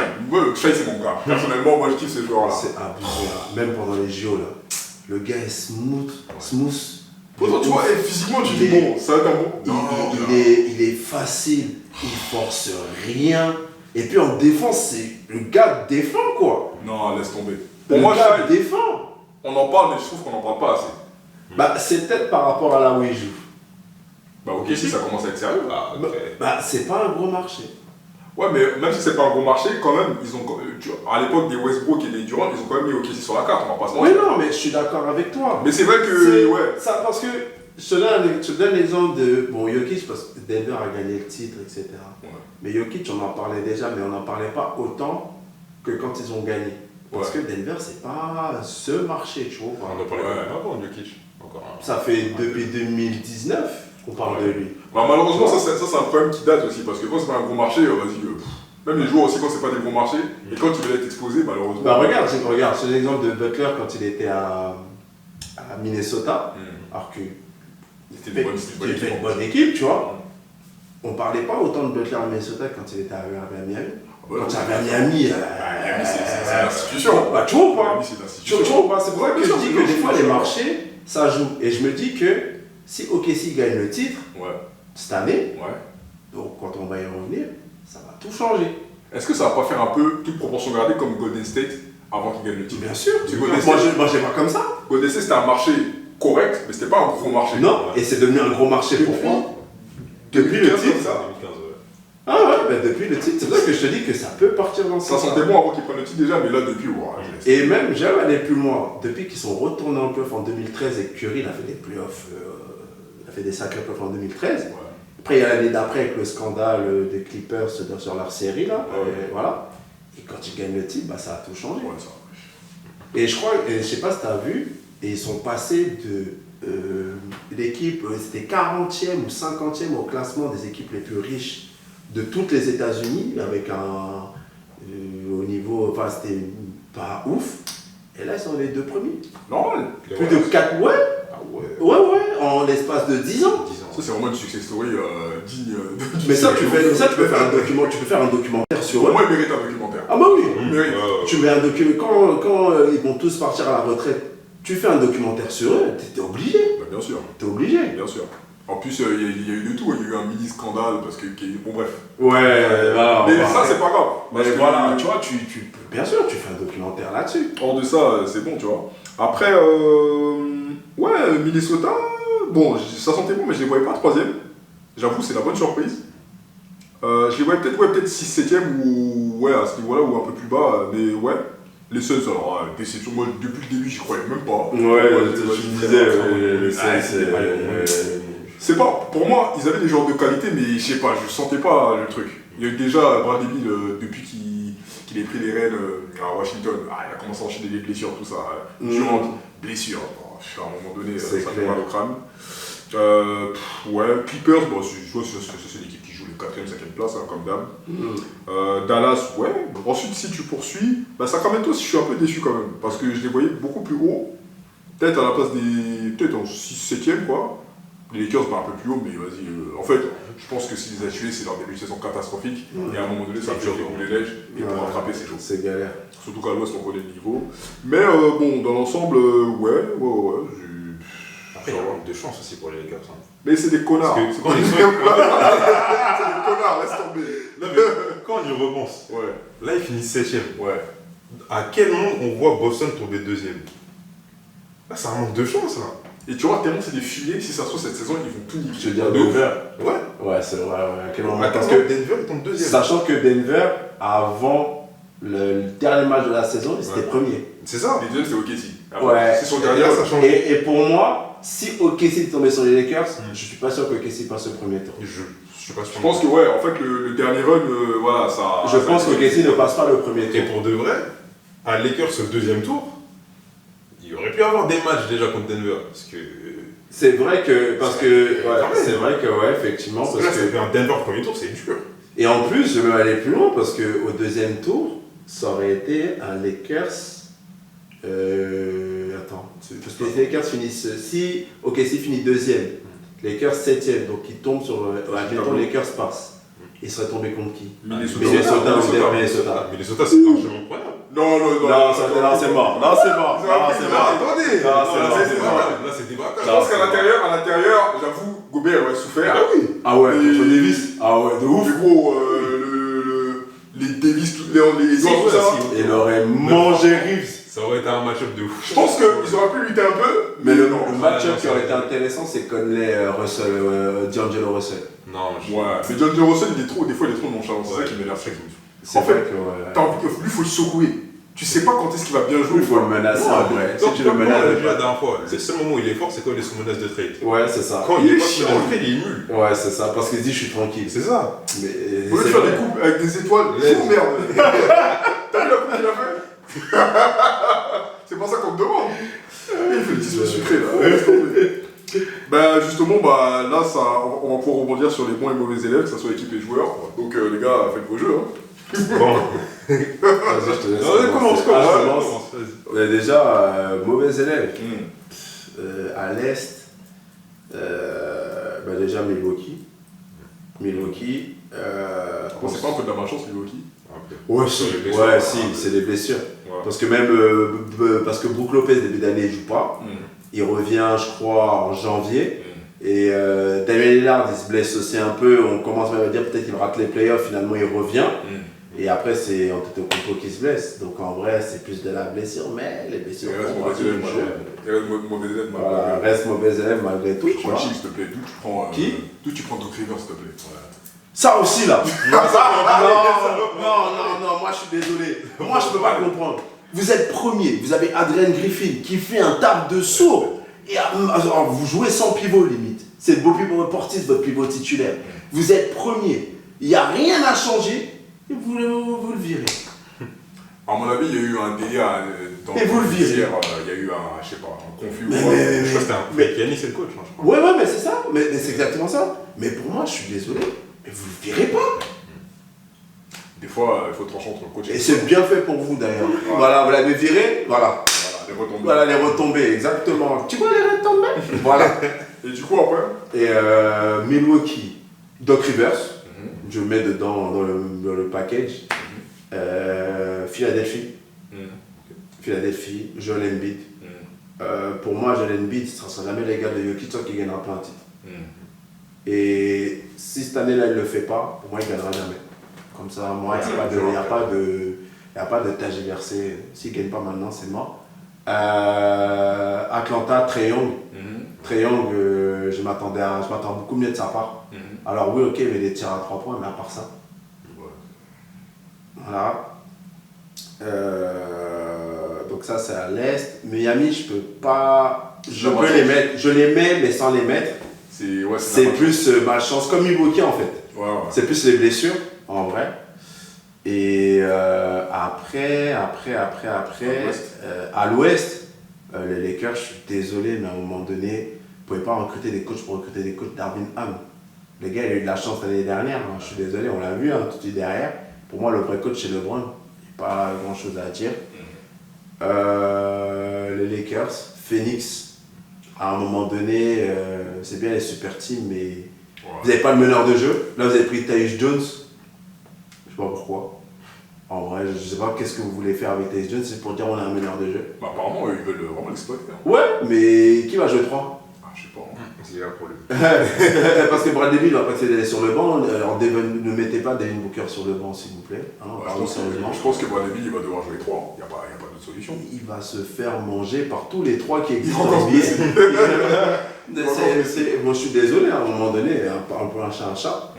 Shai, c'est mon gars. Personnellement, moi, je kiffe ce joueur-là. C'est abusé, là. Même pendant les JO, là. Le gars est smooth. Pourtant, tu vois, physiquement, tu dis bon, ça va être un bon. Il est facile, il force rien. Et puis en défense, le gars défend quoi. Non, laisse tomber. Le Pour moi, gars Shai, défend. on en parle, mais je trouve qu'on n'en parle pas assez. Bah, c'est peut-être par rapport à là où il joue. Bah, ok, si ça commence à être sérieux. Bah, c'est pas un gros marché. Ouais, mais même si c'est pas un gros marché, quand même, ils ont, tu vois, à l'époque des Westbrook et des Durant, ils ont quand même mis OKC sur la carte, on va pas se Oui, mentir. non, mais je suis d'accord avec toi. Mais c'est vrai que, ouais. Ça, parce que je te donne l'exemple de. Bon, Jokic, parce que Denver a gagné le titre, etc. Ouais. Mais Jokic, on en parlait déjà, mais on n'en parlait pas autant que quand ils ont gagné. Parce que Denver, c'est pas ce marché, tu vois. On en parlait avant de Jokic. Encore un. Ça fait depuis 2019 qu'on parle de lui. Bah, malheureusement, ça c'est un problème qui date aussi, parce que quand c'est pas un gros marché, vas-y, même les joueurs aussi, quand c'est pas des gros marchés, et quand ils veulent être exposés, malheureusement. Bah, regarde, c'est l'exemple de Butler quand il était à Minnesota, alors que C'était une bonne équipe. équipe, tu vois. On parlait pas autant de Butler à Minnesota quand il était arrivé à Miami. Quand il est à Miami, Miami, c'est l'institution. Bah, tu vois ou pas? Miami, c'est Tu l'institution. vois, c'est pour ça que je dis que des fois les marchés, ça joue. Et je me dis que si OKC gagne le titre Ouais, cette année, ouais. donc quand on va y revenir, ça va tout changer. Est-ce que ça va pas faire un peu toute proportion gardée comme Golden State avant qu'ils gagnent le titre? Bien sûr. C'est Moi, Golden State. je vois comme ça. Golden State, c'était un marché correct, mais c'était pas un gros marché. Non, et c'est devenu un gros marché pour moi. Depuis le 2015, titre. ça. 2015, ouais. Ah ouais, bah depuis le titre, c'est pour ça que je te dis que ça peut partir dans ce Ça sens. sentait bon avant qu'ils prennent le titre déjà, mais là, depuis, ouais, je laisse. Et même, j'aime aller plus loin. Depuis qu'ils sont retournés en playoff en 2013 et que Curry il a fait des playoffs, il a fait des sacrés playoffs en 2013. Ouais. Après, il y a l'année d'après avec le scandale des Clippers sur leur série, là. Ouais. Et voilà. Et quand ils gagnent le titre, bah, ça a tout changé. Ouais, ça. Et je crois, et je sais pas si tu as vu, et ils sont passés de l'équipe, c'était 40e ou 50e au classement des équipes les plus riches de toutes les États-Unis, avec au niveau, enfin c'était pas ouf. Et là, ils sont les deux premiers. Normal. Plus de 4, ouais, Ah ouais. en l'espace de 10 ans. 10 ans. Ça, c'est vraiment une success story digne de. Mais ça, tu peux faire un document, tu peux faire un documentaire sur Pour eux. moi, il mérite un documentaire. Ah bah oui. Il mérite. Tu mets un document, quand ils vont tous partir à la retraite, tu fais un documentaire sur eux, t'es obligé. Bah, bien sûr, T'es obligé. bien sûr. En plus, il y a eu de tout. Il y a eu un mini scandale parce que. Bon, bref. Ouais, voilà. Mais ça, c'est pas grave. Mais Parce que, voilà, tu vois, tu peux, bien sûr, tu fais un documentaire là-dessus. Hors de ça, c'est bon, tu vois. Après, ouais, Minnesota, bon, ça sentait bon, mais je les voyais pas troisième. J'avoue, c'est la bonne surprise. Je les voyais peut-être 6-7ème ou ouais, à ce niveau-là ou un peu plus bas, mais ouais. Les Suns, alors, déception, moi depuis le début, j'y croyais même pas. C'est pas, pour moi, ils avaient des joueurs de qualité, mais je sais pas, je sentais pas le truc. Il y a eu déjà Bradley Beal, depuis qu'il ait pris les rênes à Washington, il a commencé à enchaîner les blessures, tout ça. Durant, blessures, à un moment donné, ça C'est fait clair. mal au crâne. Ouais, Clippers, bon, c'est l'équipe qui joue les 4ème, 5ème place, hein, comme d'hab. Dallas, ouais. Ensuite, si tu poursuis, Sacramento, je suis un peu déçu quand même, parce que je les voyais beaucoup plus haut, peut-être à la place des. Peut-être en 6-7ème, quoi. Les Lakers, un peu plus haut, mais vas-y. En fait, je pense que s'ils les a tués, c'est leur début de saison catastrophique. Et à un moment donné, ça fait des boules les neiges. Et pour rattraper, c'est chaud. C'est galère. Surtout qu'à l'ouest, on connaît le niveau. Mais bon, dans l'ensemble, ouais. Après, il y a un manque de chance aussi pour les Lakers. Hein. Mais c'est des connards. Parce que quand C'est des connards, laisse tomber. Non, mais quand on y repense, Ouais. là, ils finissent 7ème. Ouais. À quel moment on voit Boston tomber 2ème? Là, c'est un manque de chance, là. Et tu vois, tellement c'est des filets, si ça se trouve cette saison, ils vont tout niquer. Je veux dire De ouf. Denver. Ouais. Ouais, c'est vrai. À quel moment? Parce Parce que que, Denver, ils tombent 2ème. sachant que Denver, avant le dernier match de la saison, ils étaient premiers. C'est ça. Les deuxièmes, c'est OKC. Ouais. C'est son Et dernier, là, ça ça change. Et pour moi, si OKC tombait sur les Lakers, je suis pas sûr que OKC passe au premier tour. Je suis pas sûr. Je pense que, ouais, en fait, le dernier run, voilà, ça. Je pense qu'OKC ne passe pas le premier Et tour. pour de vrai, à Lakers au 2ème tour, il aurait pu avoir des matchs déjà contre Denver. Parce que. C'est vrai que, parce que, Quand même. c'est vrai que, ouais, effectivement, Parce que parce là, que, c'est un Denver premier tour, c'est dur. et en plus, je vais aller plus loin parce que au deuxième tour, ça aurait été un Lakers. Attends, parce que les Lakers finissent. Si OKC finit deuxième, Lakers septième, donc ils tombent sur. Admettons, les Lakers passent. Ils seraient tombés contre qui? Minnesota. Minnesota. Minnesota, c'est largement incroyable. Non, c'est mort. Non, c'est mort. Non, c'est mort. Attendez. Non, c'est c'est mort. mort. Là, c'est des braquages. Je pense qu'à l'intérieur, j'avoue, Gobert aurait souffert. Ah oui. Ah ouais, Et- contre Davis. Ah ouais, de ouf. Mais gros, les Davis, toutes les doigts, tout ça. Il aurait mangé Reeves. Ça aurait été un match-up de ouf. Je pense qu'ils auraient pu lutter un peu. Mais le non. match-up non, qui aurait été intéressant, c'est Conley Russell, D'Angelo Russell. Non, Ouais, mais John Russell, des fois, il est trop nonchalant. C'est ça qui m'énerve. C'est En fait, vrai que ouais. T'as envie que lui, faut le secouer. Tu sais pas quand est-ce qu'il va bien jouer. Il faut le menacer en vrai. Si tu le on l'a menaces. vu la dernière fois, le seul moment où il est fort, c'est quand il est sous menace de trade. Ouais, c'est ça. Quand Il il est est pas sous chiant. menace de trade, il est nul. Ouais, c'est ça. Parce qu'il se dit, je suis tranquille. C'est ça. Mais Au lieu de c'est faire vrai. des coupes avec des étoiles, Laisse. fou merde. T'as vu la coupe qu'il a fait? C'est pas ça qu'on te demande. Il fait le disque sucré là. Laisse tomber. Bah justement, bah là, ça, on va pouvoir rebondir sur les bons et mauvais élèves, que ce soit équipe et joueurs. Donc les gars, faites vos jeux. Hein. Bon. Vas-y, je te laisse. Non, commence, Ah, je commence. commence. Vas-y. Ouais, déjà, mauvais élève. À l'Est, bah déjà Milwaukee. Bon, c'est pas un peu de la malchance, Milwaukee. Ouais, Sur si, les blessures. ouais, si, c'est des blessures. Ouais. Parce que même parce que Brook Lopez, début d'année, il joue pas. Il revient, je crois, en janvier. Et Damien Lillard, il se blesse aussi un peu. On commence même à dire peut-être qu'il rate les playoffs. Finalement, il revient. Et après, c'est Antetokounmpo qui se blesse. Donc en vrai, c'est plus de la blessure. Mais les blessures Il reste font mauvais partie du élève, jeu. Il reste mauvais élève, Voilà, reste mauvais élève malgré tout. Tu tu prends vois. qui, s'il te plaît? D'où tu prends. Qui? D'où tu prends Doc Rivers, s'il te plaît? Ça aussi là. Non, moi je suis désolé. Moi je peux pas comprendre. Vous êtes premier, vous avez Adrian Griffin qui fait un taf de sourd. Et vous jouez sans pivot limite. C'est Portis, votre pivot titulaire. Vous êtes premier. Il n'y a rien à changer. Et vous le virez. À mon avis, il y a eu un délire dans Et vous le virez. vestiaire, il y a eu un, je sais pas, un conflit ou Mais- quoi. mais- Je crois que c'était un Mais- fake Yannis, c'est le coach, hein, je crois. Ouais, mais c'est ça. Mais c'est exactement ça. Mais pour moi, je suis désolé. Mais vous le virez pas. Des fois, il faut trancher entre le coach Et le c'est joueur. bien fait pour vous d'ailleurs. Voilà, vous l'avez viré. Voilà. Voilà, les retombées. Voilà les retombées, exactement. Tu vois les retombées? Voilà. Et du coup, après, Et Milwaukee, Doc Rivers, je mets dedans dans le package. Philadelphie, Joel Embiid. Pour moi, Joel Embiid, ce ne sera jamais l'égal de Jokic qui gagnera plein de titres. Et si cette année-là, il ne le fait pas, pour moi, il ne gagnera jamais. Comme ça, moi, il n'y a pas de tâche versée. S'il ne gagne pas maintenant, c'est mort. Atlanta, Trae Young. Trae Young, je m'attends beaucoup mieux de sa part. Alors oui, ok, mais des tirs à 3 points, mais à part ça. Voilà. Donc ça, c'est à l'Est. Miami, je peux pas... Je peux les mettre. Je les mets, mais sans les mettre. C'est plus ma chance, comme Milwaukee en fait. Ouais. C'est plus les blessures, en vrai. Et après, à l'Ouest, les Lakers, je suis désolé, mais à un moment donné, vous ne pouvez pas recruter des coachs pour recruter des coachs. Darvin Ham. Le gars, il a eu de la chance l'année dernière. Hein. Je suis désolé, on l'a vu tout de suite derrière. Pour moi, le vrai coach, c'est LeBron. Il n'y a pas grand chose à dire. Les Lakers, Phoenix. À un moment donné, c'est bien les super teams, mais Ouais. vous n'avez pas le meneur de jeu. Là, vous avez pris Tyus Jones. Je sais pas pourquoi. En vrai, je sais pas qu'est-ce que vous voulez faire avec Tyus Jones, c'est pour dire on a un meneur de jeu. Bah, apparemment, ils veulent vraiment l'exploiter. Hein. Ouais, mais qui va jouer 3? Ah, je sais pas. Hein. C'est un problème. Parce que Bradley Beal va passer sur le banc. Alors, ne mettez pas Devin Booker sur le banc, s'il vous plaît. Hein, Ouais, parlons sérieusement. je pense que Bradley Beal, il va devoir jouer 3. Il n'y a pas d'autre solution. Il va se faire manger par tous les 3 qui existent encore en NBA. Moi, je suis désolé, à un moment donné, on peut un chat un chat.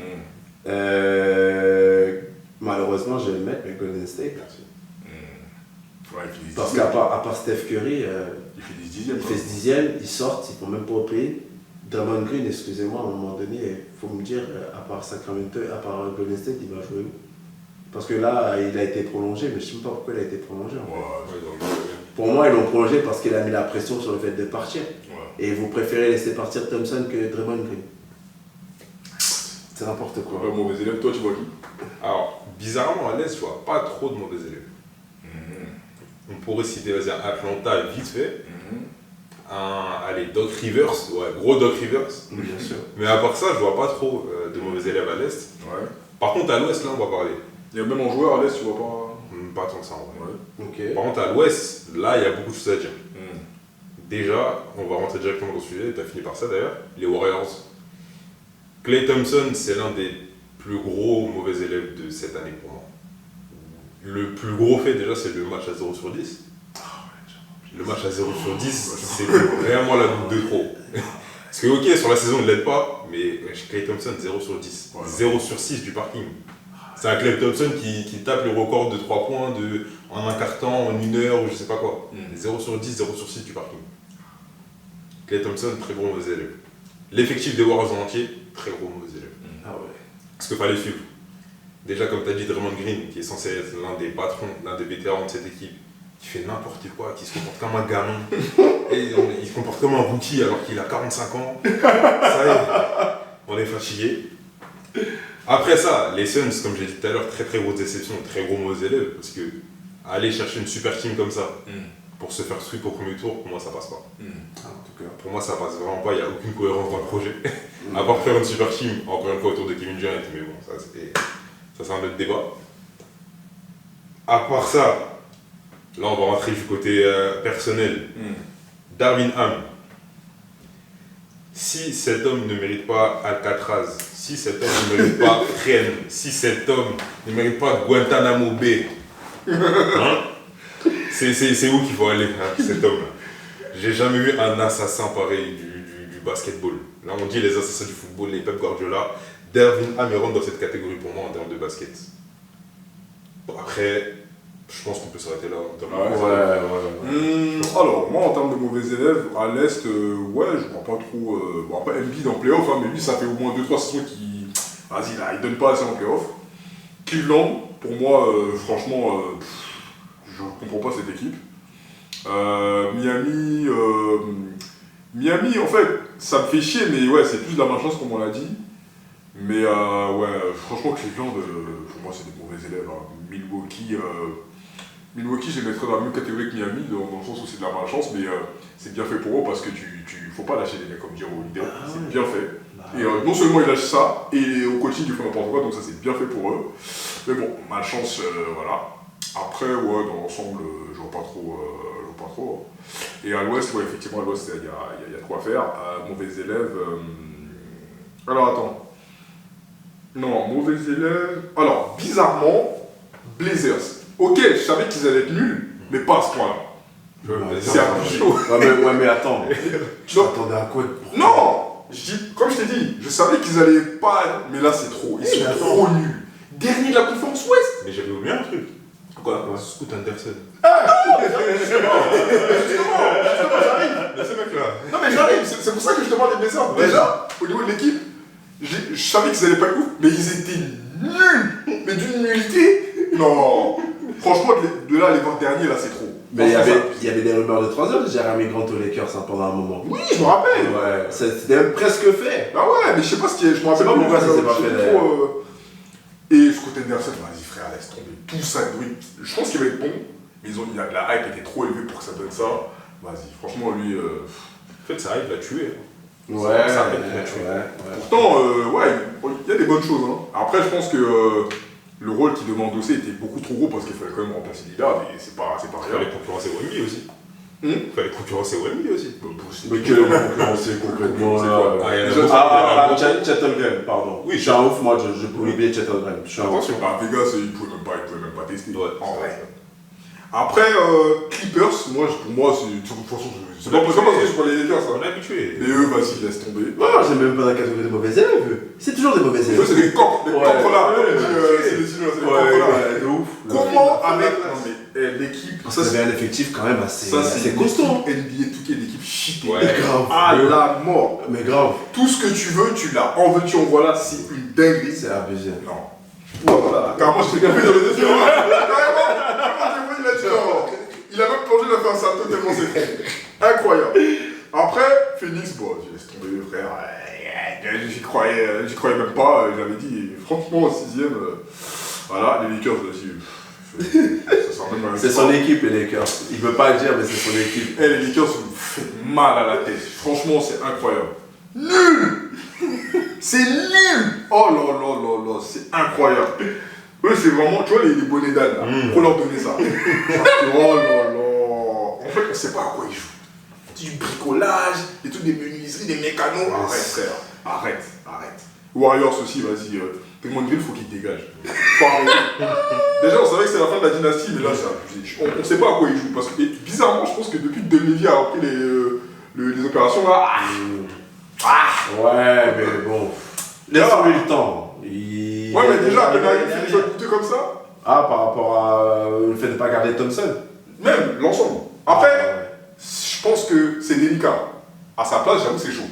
Malheureusement, je vais le mettre, mais Golden State. Merci. Ouais, il finit Parce 10e. qu'à part Steph Curry, Il finit 10e. il fait 10e, ils sortent, ils ne font même pas au pays. Draymond Green, excusez-moi, à un moment donné, il faut me dire, à part Sacramento, à part Golden State, il va jouer où? Parce que là, il a été prolongé, mais je ne sais même pas pourquoi il a été prolongé. En fait. Ouais, donc, Pour moi, ils l'ont prolongé parce qu'il a mis la pression sur le fait de partir. Ouais. Et vous préférez laisser partir Thompson que Draymond Green. C'est n'importe quoi. Ouais, mauvais élève, toi, tu vois qui? Alors, bizarrement, à l'Est, je vois pas trop de mauvais élèves. On pourrait citer, vas-y, Atlanta vite fait. Allez, Doc Rivers, ouais, gros Doc Rivers. Bien sûr. Mais à part ça, je vois pas trop de mauvais élèves à l'Est. Ouais. Par contre, à l'Ouest, là, on va parler. Il y a même en joueur à l'Est, tu vois pas. Pas tant que ça, en vrai. Ouais. Ok. Par contre, à l'Ouest, là, il y a beaucoup de choses à dire. Déjà, on va rentrer directement dans le sujet, tu as fini par ça d'ailleurs, les Warriors. Klay Thompson, c'est l'un des plus gros mauvais élèves de cette année pour moi. Le plus gros fait déjà, c'est le match à 0 sur 10. Le match à 0 sur 10, c'est vraiment la goutte de trop. Parce que ok, sur la saison, il ne l'aide pas, mais Klay Thompson, 0 sur 10. Ouais. 0 sur 6 du parking. C'est un Klay Thompson qui tape le record de 3 points en un quart temps, en une heure, ou je sais pas quoi. 0 sur 10, 0 sur 6 du parking. Klay Thompson, très gros mauvais élève. L'effectif des Warriors en entier, très gros mauvais élève. Ah ouais. Parce qu'il fallait suivre. Déjà, comme tu as dit, Draymond Green, qui est censé être l'un des patrons, l'un des vétérans de cette équipe, qui fait n'importe quoi, qui se comporte comme un gamin. Et il se comporte comme un rookie alors qu'il a 45 ans. Ça y est, on est fatigué. Après ça, les Suns, comme j'ai dit tout à l'heure, très très grosse déception, très gros mauvais élèves, parce que aller chercher une super team comme ça, pour se faire sweep au premier tour, pour moi ça passe pas. En tout cas. Pour moi ça passe vraiment pas, il n'y a aucune cohérence dans le projet. À part faire une super team, encore une fois autour de Kevin Durant, mais bon, ça c'est un autre débat. À part ça, là on va rentrer du côté personnel. Darvin Ham. Si cet homme ne mérite pas Alcatraz, si cet homme ne mérite pas Rennes, si cet homme ne mérite pas Guantanamo Bay, hein, c'est où qu'il faut aller, hein, cet homme-là. J'ai jamais vu un assassin pareil du basketball. Là on dit les assassins du football, les Pep Guardiola. Darvin Ham rentre dans cette catégorie pour moi en termes de basket. Bon, après, je pense qu'on peut s'arrêter là. Alors, moi en termes de mauvais élèves, à l'Est, ouais, je vois pas trop. Bon, après, Embiid en playoff, hein, mais lui, ça fait au moins 2-3 saisons qu'il. Vas-y, là, il donne pas assez en playoff. Cleveland, pour moi, franchement, je comprends pas cette équipe. Miami, en fait, ça me fait chier, mais ouais, c'est plus de la malchance, comme on l'a dit. Mais ouais, franchement, Cleveland, pour moi, c'est des mauvais élèves. Hein. Milwaukee, je les mettrais dans la même catégorie que Miami, dans le sens où c'est de la malchance, mais c'est bien fait pour eux parce que faut pas lâcher des mecs comme Jero Holiday, c'est bien fait. Et non seulement ils lâchent ça, et au coaching ils font n'importe quoi, donc ça c'est bien fait pour eux. Mais bon, malchance, voilà. Après, ouais, dans l'ensemble, je vois pas trop. Et à l'ouest, ouais, effectivement, à l'ouest, il y a de quoi faire. Mauvais élèves. Alors attends. Non, mauvais élèves. Alors, bizarrement, Blazers. Ok, je savais qu'ils allaient être nuls, mais pas à ce point-là. C'est abusé. Ouais, mais attends. Tu t'attendais à quoi? Non, comme je t'ai dit, je savais qu'ils allaient pas. Mais là, c'est trop. Ils sont trop nuls. Dernier de la conférence Ouest. Mais j'avais oublié un truc. Quoi? Scoot Anderson. Justement, j'arrive. Mais ce mec-là. Non, mais j'arrive. C'est pour ça que je demande les Blazers. Déjà, au niveau de l'équipe, je savais qu'ils allaient pas être ouf, mais ils étaient nuls. Mais d'une nullité. Non. Franchement, de là, les 20 derniers, là, c'est trop. Mais il y avait des rumeurs de 3 heures de Jeremy Grant aux Lakers pendant un moment. Oui, je me rappelle. Ouais, c'était même presque fait. Ah ouais, mais je sais pas ce qui est. Je me rappelle pas pourquoi ça s'est pas fait, d'ailleurs. Et Scott Anderson, vas-y frère, laisse tomber tout ça. Je pense qu'il va être bon, mais la hype était trop élevée pour que ça donne ça. Vas-y, franchement, lui. fait, ça arrive, l'a tué. Ouais, Ça arrive, il l'a tué. Pourtant, il y a des bonnes choses. Hein. Après, je pense que le rôle qu'il demande aussi était beaucoup trop gros parce qu'il fallait quand même remplacer Lillard et c'est pas Il rien. fallait concurrencer Wemby aussi. Il fallait concurrencer Wemby aussi. Mais quelle concurrence concrètement C'est là quoi? il y en a Déjà, beaucoup. Chettelgren, pardon. Oui, je suis un ouf, moi je peux oublier Chettelgren. Je suis un ouf. Attention, à Vegas, il pouvait même pas tester. Ouais. En vrai. Après, Clippers, pour moi, c'est. De toute façon, c'est pas parce que je prends les Lakers, On ça. est habitué. Mais eux, vas-y, laisse tomber. Non, j'ai même pas la catégorie de mauvais élèves. C'est toujours des mauvais Eux, élèves. c'est des cancres, Ouais. là. Ouais, C'est des Chinois, c'est des cancres là. Ouais, de ouf. Comment avec. Non, mais l'équipe. Ça, c'est un effectif quand même assez Ça, c'est costaud. NBA, tout est l'équipe cheatée. Ouais. Grave. À la mort. Mais grave, Tout ce que tu veux, tu l'as. En veux-tu, en voilà, c'est une dinguerie. c'est abusé. Non. Voilà. Carrément, je t'ai capé dans les yeux. Carrément, il a dit non. Il a même plongé, il a fait un salto tellement c'est fou. Incroyable. Après, Phoenix, bon, je laisse tomber, frère. J'y croyais même pas. J'avais dit, franchement, au 6ème, voilà, les Lakers, vas-y. Ça sert même à rien. C'est son équipe, les Lakers. Il veut pas le dire, mais c'est son équipe. Eh, les Lakers me fait mal à la tête. Franchement, c'est incroyable. Nul. C'est nul. Oh là là là là, c'est incroyable. Eux, c'est vraiment, tu vois, les bonnets d'âne, là. Faut leur donner ça. Oh là là. En fait, on sait pas à quoi ils jouent. Du bricolage, des trucs, des menuiseries, des mécanos. Arrête, frère. Arrête. Warriors aussi, vas-y. Draymond Green, faut qu'il dégage. Faut arrêter. Déjà, on savait que c'était la fin de la dynastie, mais là, c'est abusé. On sait pas à quoi ils jouent. Parce que, bizarrement, je pense que depuis que Dunleavy a repris les opérations, là. Ouais, mais bon. Laisse-lui le temps. Ouais, mais déjà, il fait des choses coûteux comme ça. Ah, par rapport à le fait de ne pas garder Thompson. Même l'ensemble. Après, je pense que c'est délicat. À sa place, j'avoue, c'est chaud.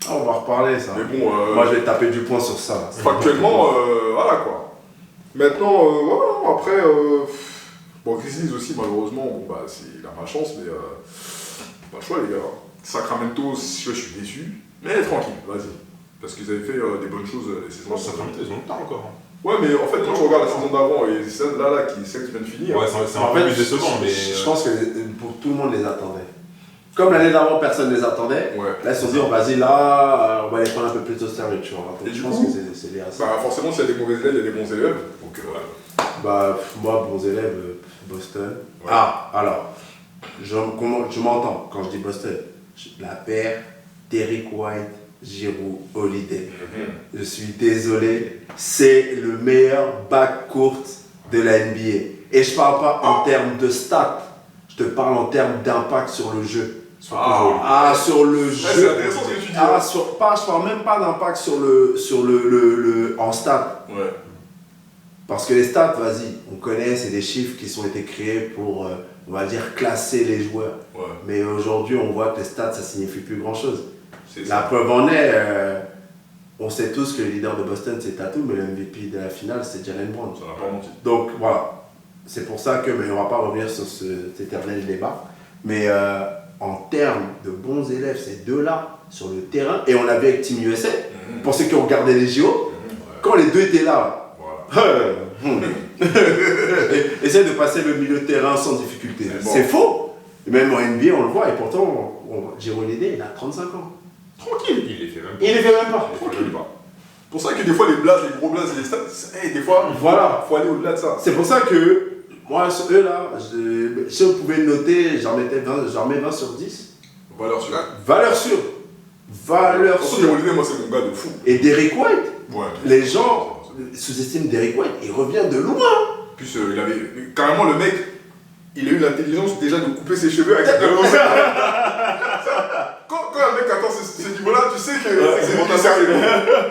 Ah, on va reparler ça. Mais bon, moi je vais taper du poing sur ça. factuellement, voilà quoi. Maintenant, voilà, après, bon, Grizzlies aussi, malheureusement, bon, bah, c'est la malchance, mais pas le choix, les gars. Sacramento, je suis déçu, mais tranquille, vas-y. Parce qu'ils avaient fait des bonnes choses les saisons. Sacramento, ils ont le temps encore. Ouais, mais en fait, quand tu regardes la saison d'avant et celle là qui vient de finir. Ouais, c'est En un peu fait, plus décevant, mais. Je pense que pour tout le monde les attendait. Comme l'année d'avant, personne ne les attendait. Ouais. Là, ils se sont dit, oh, vas-y, là, on va les prendre un peu plus au sérieux, tu vois. Donc, Et je du pense coup, que c'est lié à ça. Bah, forcément, s'il y a des mauvais élèves, il y a des bons élèves. Donc, Bah, moi, bons élèves, Boston. Ouais. Ah, alors, je m'entends quand je dis Boston. La paire, Derrick White, Giroud, Holiday. Je suis désolé, c'est le meilleur backcourt de la NBA. Et je parle pas en termes de stats, je te parle en termes d'impact sur le jeu. Sur le jeu. c'est intéressant ce que tu dis. Je parle même pas d'impact en stats. Ouais. Parce que les stats, vas-y, on connaît, c'est des chiffres qui ont été créés pour, on va dire, classer les joueurs. Ouais. Mais aujourd'hui, on voit que les stats, ça signifie plus grand-chose. C'est La ça. preuve en est, on sait tous que le leader de Boston, c'est Tatum, mais le MVP de la finale, c'est Jalen Brown. Ça n'a pas menti. Donc voilà, c'est pour ça que, mais on va pas revenir sur cet éternel débat, mais en termes de bons élèves, ces deux-là, sur le terrain, et on l'a vu avec Team USA, pour ceux qui ont regardé les JO, quand les deux étaient là, Voilà. essaye de passer le milieu de terrain sans difficulté. C'est bon. C'est faux. Et même en NBA, on le voit, et pourtant, Giroud Holiday, il a 35 ans. Tranquille. Il les fait même pas. Il les fait même pas. Tranquille pas. C'est pour ça que des fois, les blagues, les gros blagues, les stats, des fois, Voilà. faut aller au-delà de ça. C'est pour ça que, moi, eux là, si on pouvait le noter, j'en mets 20 sur 10. Valeur sûre. Valeur sûre. Valeur Surtout, sûre. Holiday, moi, c'est mon gars de fou. Et Derrick White, Ouais. les gens sous-estiment Derrick White, il revient de loin. En plus, il avait. Carrément, le mec, il a eu l'intelligence déjà de couper ses cheveux avec sa Quand un mec attend ce niveau-là, tu sais que c'est mon sérieux.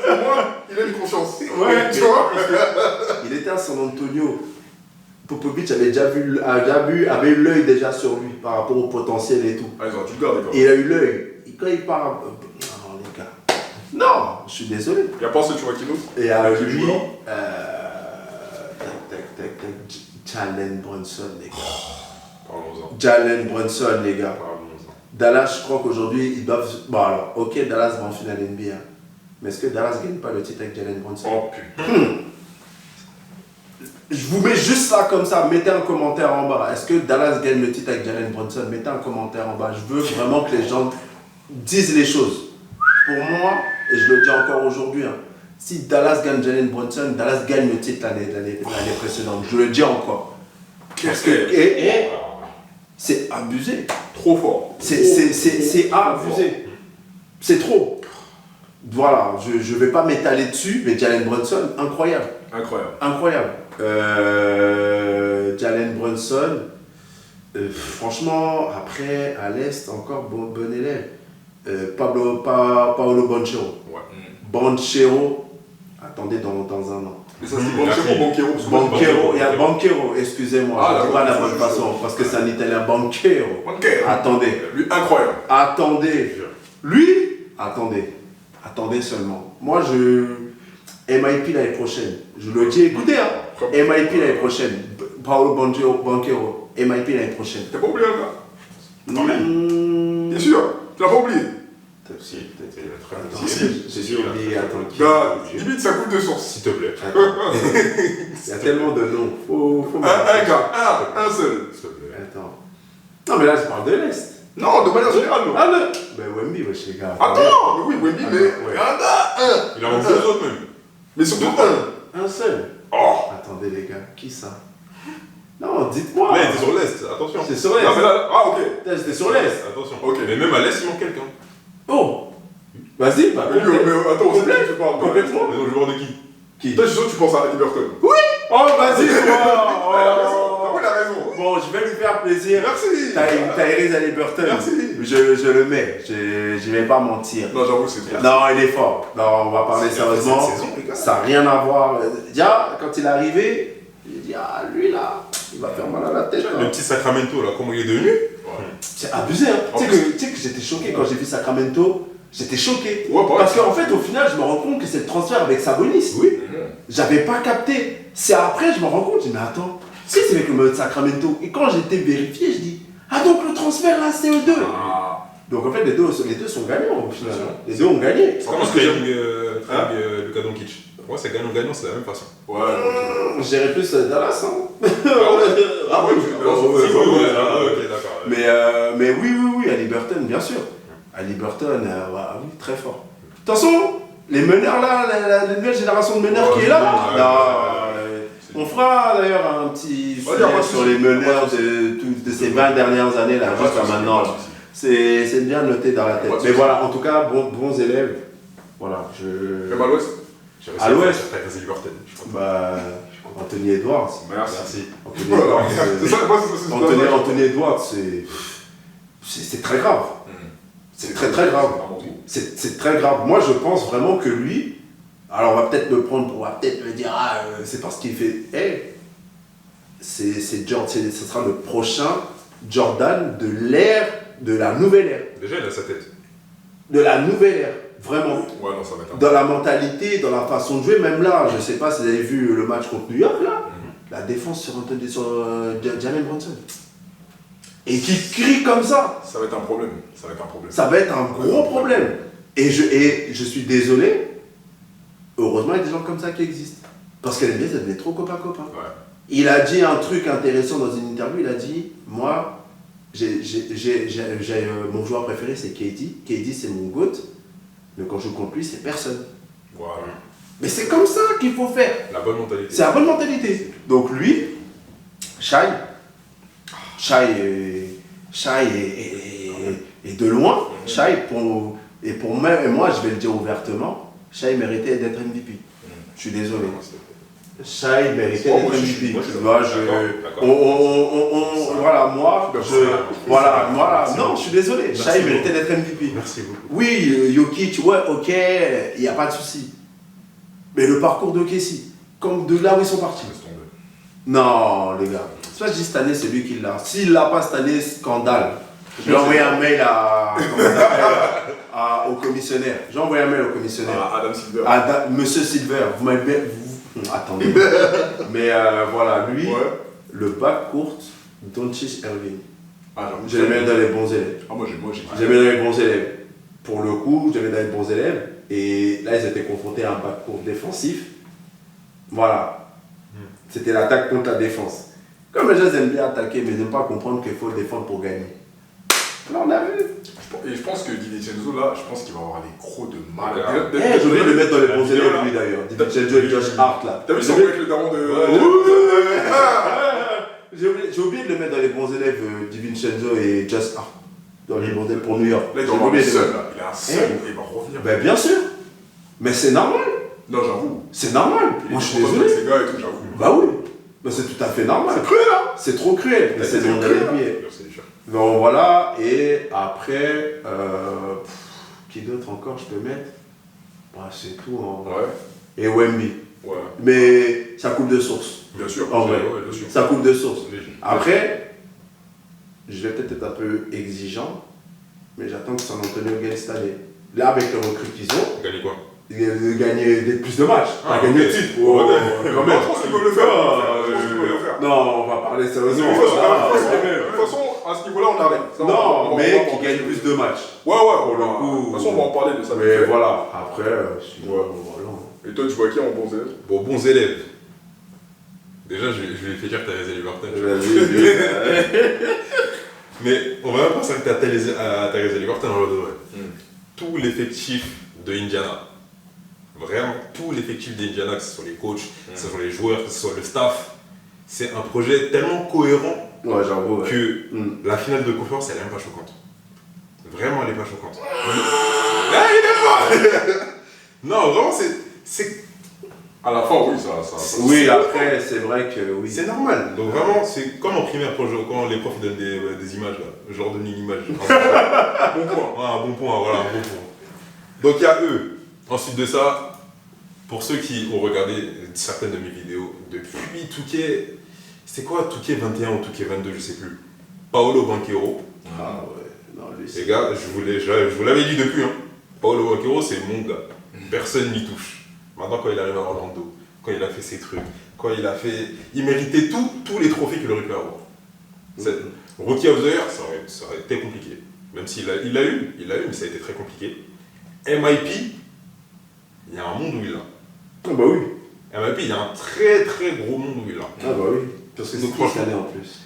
C'est moi, il a une conscience. Ouais, Tu vois. Il était à San Antonio. Popovic avait avait eu l'œil déjà sur lui par rapport au potentiel et tout. Ah, ils ont tout gardé, quoi. Et il a eu l'œil. Et quand il part. Non, les gars. Non, je suis désolé. Il n'y a pas ce Chouakino. Et à Avec les lui. joueurs. Jalen Brunson, les gars. Parlons-en. Jalen Brunson, les gars. Parlons-en. Dallas, je crois qu'aujourd'hui, ils doivent. Bon, alors, ok, Dallas va en finale NBA. Mais est-ce que Dallas ne gagne pas le titre avec Jalen Brunson? Oh putain. Je vous mets juste ça comme ça, mettez un commentaire en bas. Est-ce que Dallas gagne le titre avec Jalen Brunson? Mettez un commentaire en bas. Je veux vraiment que les gens disent les choses. Pour moi, et je le dis encore aujourd'hui, hein, si Dallas gagne Jalen Brunson, Dallas gagne le titre l'année précédente. Je le dis encore. Parce que c'est abusé. Trop fort. C'est abusé. C'est trop. Voilà, je ne vais pas m'étaler dessus, mais Jalen Brunson, incroyable. Incroyable. Jalen Brunson, franchement, après, à l'Est, encore bon élève. Paolo Banchero. Ouais. Banchero, attendez dans un an. Mais ça, c'est Banchero ou Banchero? Banchero, il y a Banchero, excusez-moi, je ne dis pas la bonne façon, parce que c'est un italien, Banchero. Attendez. Lui, incroyable. Attendez. Lui, attendez seulement. Moi, MIP l'année prochaine. Je le dis, écoutez, hein. MIP l'année prochaine. Paolo Banchero, MIP l'année prochaine. T'as pas oublié un gars? Bien sûr, tu l'as pas oublié. Si, J'ai oublié, attends. Gars, limite, ça coule de source. S'il te plaît. Il y a tellement de noms. Faut Un gars, un seul. S'il te plaît. Attends. Non, mais là, je parle de l'Est. Non, de manière générale, non. Ah non. Ben Wemby, wesh, les gars. Attends, mais oui, Wemby, mais Ouais. un. Il en manque 2 autres même. Mais surtout un. Un seul. Oh. Attendez, les gars, qui ça? Non, dites-moi. Là, il était sur l'Est, attention. C'est sur l'Est. Non, mais là, ok. C'était sur l'Est. Attention. Ok. Mais même à l'Est, il manque quelqu'un. Oh. Vas-y, bah. Mais attends, on sait Complète. que tu parles. Complètement. Mais non, le joueur de qui? Qui? Toi, je suis sûr que tu penses à Liberton. Oh, vas-y, Il a raison. Il a raison. Bon, je vais lui faire plaisir. Merci. Tyrese Haliburton. Merci. Je le mets. Je vais pas mentir. Non, j'avoue, c'est trop. Non, il est fort. Non, on va parler C'est sérieusement. cette saison, les gars. Ça n'a rien à voir. Déjà, quand il est arrivé, j'ai dit, ah, lui là, il va faire mal à la tête. Le hein. petit Sacramento, là, comment il est devenu? C'est abusé. Hein. En Tu sais que j'étais choqué quand j'ai vu Sacramento. J'étais choqué. Ouais, pareil. Parce qu'en fait, au final, je me rends compte que c'est le transfert avec Sabonis. Oui. J'avais pas capté. C'est après, je me rends compte, je dis, mais attends, si c'est avec le Sacramento. Et quand j'étais vérifié, je dis, ah donc le transfert là, c'est eux deux. Ah. Donc en fait, les deux sont gagnants au final. Les deux ont gagné. C'est comme trading Luka Doncic. Ouais, c'est gagnant-gagnant, c'est de la même façon. Ouais, ok. Je dirais plus Dallas, hein. Ah ouais, Ok, d'accord. Mais oui, Haliburton, bien sûr. Haliburton, oui, très fort. De toute façon, les meneurs là, la nouvelle génération de meneurs qui est là, on fera d'ailleurs un petit Ouais, film sur les meneurs de ces 20 dernières années là, Ouais, jusqu'à c'est maintenant. sûr. C'est bien noté dans la tête. Ouais, Mais c'est voilà, en tout cas, bons élèves. Voilà, Même à l'ouest. À l'ouest. T'as Liberton. Bah, Anthony Edwards. Merci. Anthony Voilà. Edwards, C'est ça, moi, c'est Anthony Edwards, c'est très grave. C'est très très grave. C'est très grave. Moi, je pense vraiment que lui, alors on va peut-être on va peut-être me dire, c'est parce qu'il fait, c'est Jordan, ce sera le prochain Jordan de l'ère, de la nouvelle ère. Déjà, il a sa tête. De la nouvelle ère, vraiment. Ouais, non, ça va être un. Dans la mentalité, dans la façon de jouer, même là, je sais pas si vous avez vu le match contre New York, là, la défense sur Jalen Brunson. Et qui crie comme ça. Ça va être un problème. Ça va être un gros problème. Et je suis désolé, heureusement il y a des gens comme ça qui existent. Parce que les NBA, ça devenait trop copain-copain. Ouais. Il a dit un truc intéressant dans une interview, il a dit, moi, mon joueur préféré c'est KD. KD c'est mon GOAT, mais quand je joue contre lui, c'est personne. Voilà. Mais c'est comme ça qu'il faut faire. La bonne mentalité. C'est la bonne mentalité. Donc lui, Shai est de loin. Shai, pour moi, je vais le dire ouvertement, Shai méritait d'être MVP. Je suis désolé. Shai méritait d'être MVP. Non, je suis désolé. Shai méritait d'être MVP. Merci beaucoup. Oui, Jokic, ouais, ok, il n'y a pas de souci. Mais le parcours de Kessie, comme de là où ils sont partis. Laisse tomber. Non, les gars. Soit je dis cette année, c'est lui qui l'a. S'il l'a pas cette année, scandale. Je vais envoyer un mail au commissionnaire. J'ai envoyé un mail au commissionnaire. Adam Silver. Monsieur Silver, vous m'avez. Attendez. Mais voilà, lui, Ouais. le bac court, Doncic Irving. Ah, j'avoue. Je les mets dans les bons élèves. Ah, moi, j'ai. Je les mets dans les bons élèves. Pour le coup, je les mets dans les bons élèves. Et là, ils étaient confrontés à un bac court défensif. Voilà. C'était l'attaque contre la défense. Comme les gens aiment bien attaquer, mais ils n'aiment pas comprendre qu'il faut défendre pour gagner. Là, on a vu. Et je pense que DiVincenzo, là, je pense qu'il va avoir les crocs de mal. J'ai oublié de le mettre dans les bons élèves, lui d'ailleurs. DiVincenzo et Josh Hart, là. T'as vu son avec le daron de. J'ai oublié de le mettre dans les bons élèves, DiVincenzo et Josh Hart. Dans les bons élèves pour New York. Là, il doit avoir le seul, là. Il a un seul, il va revenir. Ben, bien sûr. Mais c'est normal. Non, j'avoue. C'est normal. Moi, je suis désolé. Ces gars et tout, j'avoue. Bah oui. Ben, c'est tout à fait normal. C'est cruel, hein. C'est trop cruel. Mais c'est le monde de l'NBA. Donc voilà, et après, qui d'autre encore je peux mettre? Bah, c'est tout. Hein. Ouais. Et Wemby. Ouais. Mais ça coupe de source. Bien sûr. En vrai, ouais, bien sûr. ça coupe de source. Léger. Après, je vais peut-être être un peu exigeant, mais j'attends que San Antonio gagne cette année. Là, avec le recrut qu'ils ont, Gagner quoi? de gagner plus de matchs. Ah, Pas gagner ok. le titre. Ouais, ouais. Quand même. Je pense qu'ils peuvent le faire. Je pense qu'ils peuvent le faire. Non, on va parler sérieusement. De toute façon, à ce niveau-là, on arrête. Ça, Non, on va mais en qui parler. gagne plus de matchs. Ouais, Pour le ouais. coup. De toute façon, on va en parler de ça. Mais voilà, après, sinon, Ouais. voilà. Et toi, tu vois qui en bon élève? Bon, bons élèves. Déjà, je lui ai fait dire que t'as Tyrese Haliburton. Mais on va même pas s'arrêter à Tyrese Haliburton en vrai. Tout l'effectif de Indiana, vraiment tout l'effectif d'Indiana, que ce soit les coachs, que ce soit les joueurs, que ce soit le staff, c'est un projet tellement cohérent Ouais, j'avoue. Ouais. que la finale de conférence, elle est même pas choquante. Vraiment, elle est pas choquante. Ah, il est pas Non, vraiment, c'est À la fin, oui, ça. Oui, après, c'est vrai que oui. c'est normal. Donc vraiment, c'est comme en primaire quand les profs donnent des images là. Je leur donne une image. Bon point. Ouais, un bon point, voilà, un bon point. Donc il y a eux. Ensuite de ça, pour ceux qui ont regardé certaines de mes vidéos depuis Touquet, c'est quoi Touquet 21 ou Touquet 22, je sais plus. Paolo Banchero. Ah ouais, non, lui Les gars, je vous l'avais dit depuis. Hein. Paolo Banchero, c'est mon gars. Personne n'y touche. Maintenant, quand il arrive à Orlando, quand il a fait ses trucs, quand il a fait. Il méritait tous les trophées qu'il aurait pu avoir. Rookie of the Year, ça aurait été compliqué. Même s'il il l'a eu, mais ça a été très compliqué. MIP, il y a un monde où il l'a. Ah bah oui. MIP, il y a un très très gros monde où il l'a. Ah bah oui. Parce que c'est Donc, trop cette franchement, année en plus.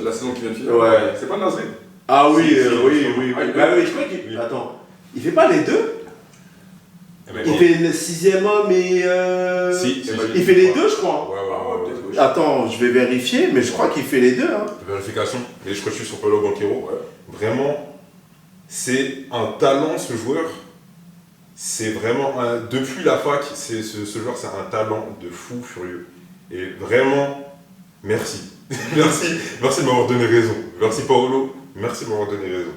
La saison qui vient de finir. Ouais. C'est pas Nasrid. Ah oui, Si, oui. Ah, Bah oui, je crois qu'il. Oui. Attends. Il fait pas les deux? MIP. Il fait le 6ème homme et. Si, Il fait les deux, je crois. Ouais. Attends, je vais vérifier, mais je crois qu'il fait les deux. Hein. Vérification, mais je continue sur Paolo Banchero. Vraiment, c'est un talent ce joueur. C'est vraiment depuis la fac, ce joueur c'est un talent de fou furieux. Et vraiment, merci. merci de m'avoir donné raison. Merci Paolo, merci de m'avoir donné raison.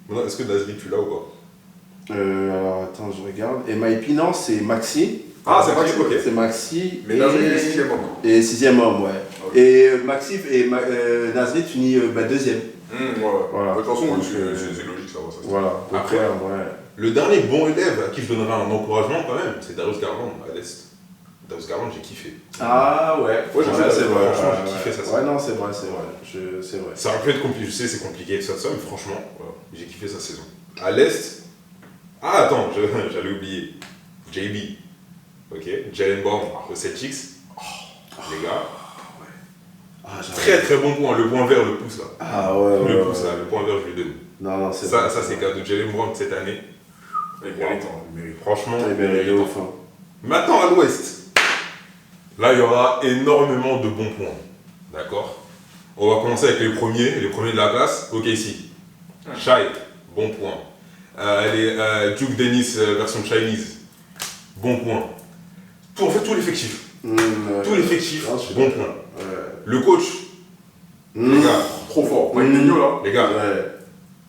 Maintenant, est-ce que Nasri tu l'as ou pas? Alors attends, je regarde. Et MIP, non, c'est Maxi. Ah, c'est Maxi, ok. C'est Maxi. Mais Nasrid, il est 6ème homme. Et 6ème homme, ouais. Ok. Et Maxi et Nasri finit 2ème. Ouais. Voilà. De toute façon, Donc, c'est logique, ça va. Ça, Voilà. Après, ouais. Le dernier bon élève à qui je donnerai un encouragement quand même, c'est Darius Garland à l'Est. Darius Garland, j'ai kiffé. Ah ouais. Ouais, c'est vrai. franchement, j'ai kiffé ça. Ouais, non, c'est vrai. C'est vrai. Ça aurait pu être compliqué, je sais, c'est compliqué ça, mais franchement, j'ai kiffé sa saison. À l'Est, ah attends, j'allais oublier. JB, ok, Jalen Brown aux Celtics. Les gars, Ah, très très bon point, le point vert, le pouce là. Ah ouais. Le pouce là, le point vert, je lui donne. Non, c'est Ça c'est cadeau de Jalen Brown cette année. Il mérite. Franchement, Il mérite méritant. ouf, hein. Maintenant à l'Ouest, là il y aura énormément de bons points. D'accord? On va commencer avec les premiers de la classe. OKC. Shai, bon point. Duke Dennis version Chinese, bon point. En fait, tout l'effectif. Tout l'effectif, Ah, je suis bon d'accord. point. Ouais. Le coach, les gars, Trop fort. Mike Nino, là. les gars, Ouais.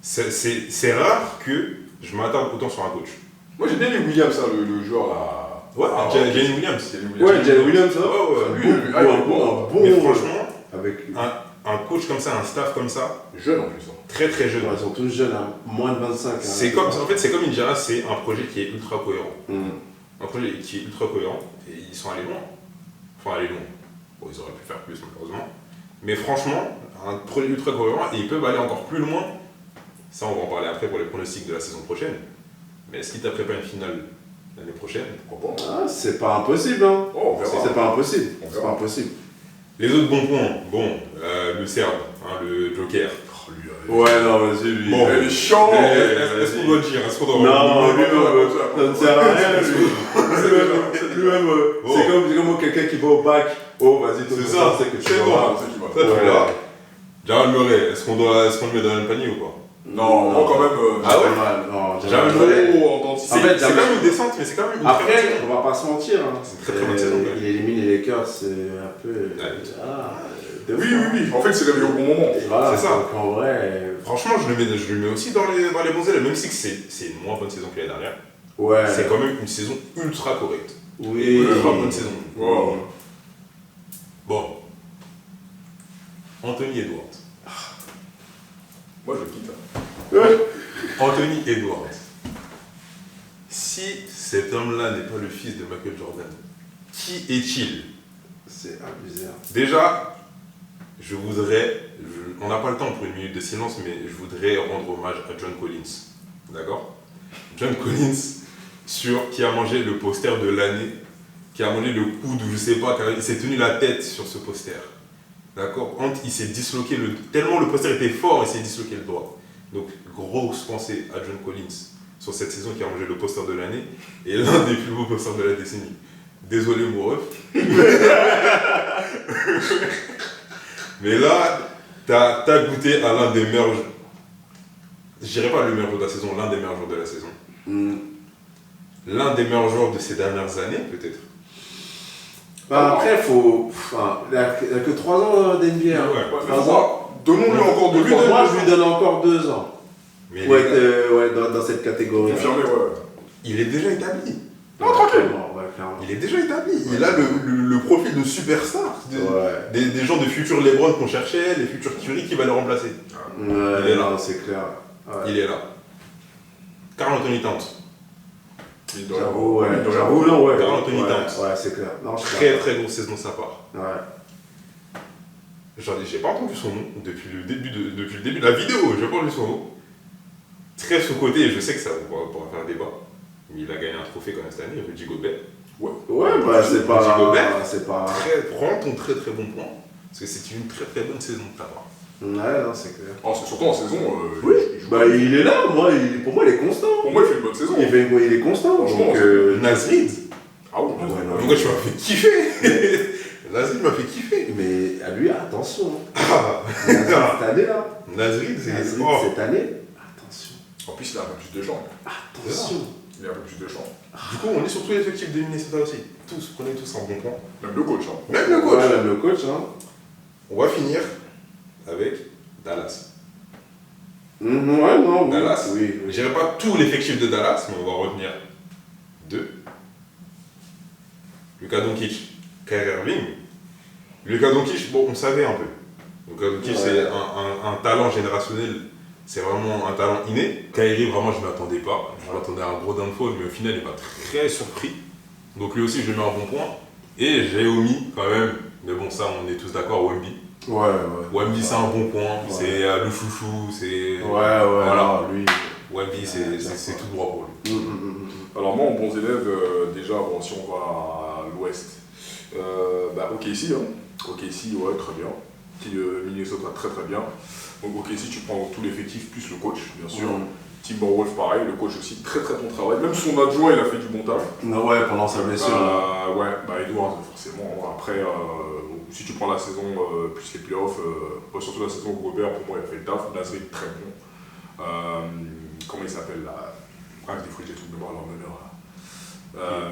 c'est rare que je m'attarde autant sur un coach. Moi, j'ai bien aimé Williams, hein, le joueur là. Ouais, Ah, Jalen Williams. Ouais, Jalen Williams, ça. Ouais. Bon. Mais franchement, Avec. un coach comme ça, un staff comme ça, Jeune en plus. Hein. très très jeune. Ils sont tous jeunes, hein. Moins de 25. Hein. En fait, c'est comme Indiana, c'est un projet qui est ultra cohérent. Mm. Un projet qui est ultra cohérent et ils sont allés loin. Enfin, allés loin. Bon, ils auraient pu faire plus, malheureusement. Mais franchement, un projet ultra cohérent et ils peuvent aller encore plus loin. Ça, on va en parler après pour les pronostics de la saison prochaine. Mais est-ce qu'ils taperaient pas une finale l'année prochaine? Pourquoi pas? Ah, c'est pas impossible, hein. Oh, on verra. C'est pas impossible. On C'est verra. pas impossible. Les autres bons points, le Serbe, le Joker. Oh, lui, Ouais, non, vas-y, lui. Bon, il est chiant. Est-ce qu'on doit dire? Est-ce qu'on doit Non, lui, ça ne sert à rien, lui-même, Bon. c'est comme quelqu'un qui va au bac. Oh, vas-y, toi, C'est ça, c'est que tu c'est vas bon. voir. C'est qui va. Toi, tu l'as. Jamal Murray, est-ce qu'on le met dans le même panier ou pas? Non, moi quand même. Ah ouais? Non, Jamal Murray. Trop en dents de scie. C'est fait, quand même une descente, mais c'est quand même une très bonne Après, saison. on va pas se mentir. Hein. C'est une très très bonne saison, ouais. Il élimine les Lakers, c'est un peu. Oui, oui, oui. En fait, c'est réveillé au bon moment. Voilà, C'est ça. donc en vrai. Franchement, je le mets aussi dans les bons élèves, même si c'est une moins bonne saison que l'année dernière. Ouais. C'est quand même une saison ultra correcte. Oui. Ultra bonne saison. Ouais. Bon. Anthony Edwards. Moi, je quitte. Anthony Edwards. Si cet homme-là n'est pas le fils de Michael Jordan, qui est-il? C'est abusé. Déjà, on n'a pas le temps pour une minute de silence, mais je voudrais rendre hommage à John Collins. D'accord? John Collins, qui a mangé le poster de l'année, qui a mangé le coude ou je sais pas, car il s'est tenu la tête sur ce poster. D'accord? Il s'est disloqué, tellement le poster était fort, il s'est disloqué le doigt. Donc, grosse pensée à John Collins sur cette saison qui a mangé le poster de l'année et l'un des plus beaux posters de la décennie. Désolé, mon ref. Mais là, t'as goûté à l'un des meilleurs. Je dirais pas le meilleur joueur de la saison, l'un des meilleurs joueurs de la saison. L'un des meilleurs joueurs de ces dernières années, peut-être. Bah après, il n'y a que 3 ans d'NBA. Hein. Ouais. 3 ans. Donnons-lui encore 2 ans. Moi, je lui donne encore 2 ans. Mais Pour être dans cette catégorie. Confirmé, ouais. il est déjà établi. Non, tranquille. Clairement. Il est déjà établi. Il a le profil de superstar. Ouais. Des gens de futurs LeBron qu'on cherchait, les futurs Curry qui va le remplacer. Ouais, Il est là. non, c'est clair. Ouais. Il est là. Carl Anthony Towns. J'avoue, non, ouais. Carl Anthony Towns. Ouais, c'est clair. Non, je suis Très d'accord. très grosse saison de sa part. Ouais. J'ai pas entendu son nom depuis le début de la vidéo, j'ai pas entendu son nom. Très sous-côté, je sais que ça pourra faire un débat. Mais il a gagné un trophée quand même cette année, Rudy Gobert. Ouais, bah c'est pas. Rudy Gobert, c'est pas. Prends ton très très bon point, parce que c'est une très très bonne saison de ta part. Ouais, non, c'est clair. Surtout en saison. Oui, il joue. bah il est là, pour moi il est constant. Pour moi, il fait une bonne saison. Il est constant. Franchement, Donc, Nasrid, Ah oui, ouais, non. pourquoi tu m'as fait kiffer? Nasrid m'a fait kiffer. Mais à lui, attention. Ah. Cette année-là. Nasrid, c'est. Nasrid, Oh. cette année, attention. En plus, il a un peu plus de champs. Attention. Il a un peu plus de champs. Du coup, on est sur tous les effectifs de Minnesota aussi. Prenez tous un bon point. Même le coach. Hein. Même le coach. Ouais, même le coach, hein. On va finir avec Dallas. Ouais, non, oui. Dallas. Oui. Je dirais pas tout l'effectif de Dallas, mais on va retenir 2. Luka Doncic, Kyrie Irving. Luka Doncic, bon, on savait un peu. Luka Doncic, c'est un talent générationnel, c'est vraiment un talent inné. Kyrie, vraiment, je ne m'attendais pas. Je m'attendais à un gros downfall, mais au final, il m'a très surpris. Donc lui aussi, je lui mets un bon point. Et j'ai omis quand même, mais bon, ça, on est tous d'accord, Wemby. Ouais. Wemby, c'est un bon point. Ouais. C'est le chouchou, c'est. Ouais, Voilà. non, lui. Wemby, c'est tout droit pour lui. Alors, moi, en bons élèves, déjà, bon, si on va à l'ouest, OKC, hein. OKC, ouais, très bien. Minnesota, très très bien. Donc, OKC, tu prends tout l'effectif plus le coach, bien sûr. Timberwolves, pareil, le coach aussi, très très bon travail. Même son adjoint, il a fait du bon taf. Non, ouais, pendant sa blessure. Edwards, forcément. Après, si tu prends la saison plus les playoffs, surtout la saison où Gobert, pour moi, il a fait le taf. Nasrid, très bon. Comment il s'appelle là? Bref, des fois, j'ai des trucs de mémoire, leur meneur là.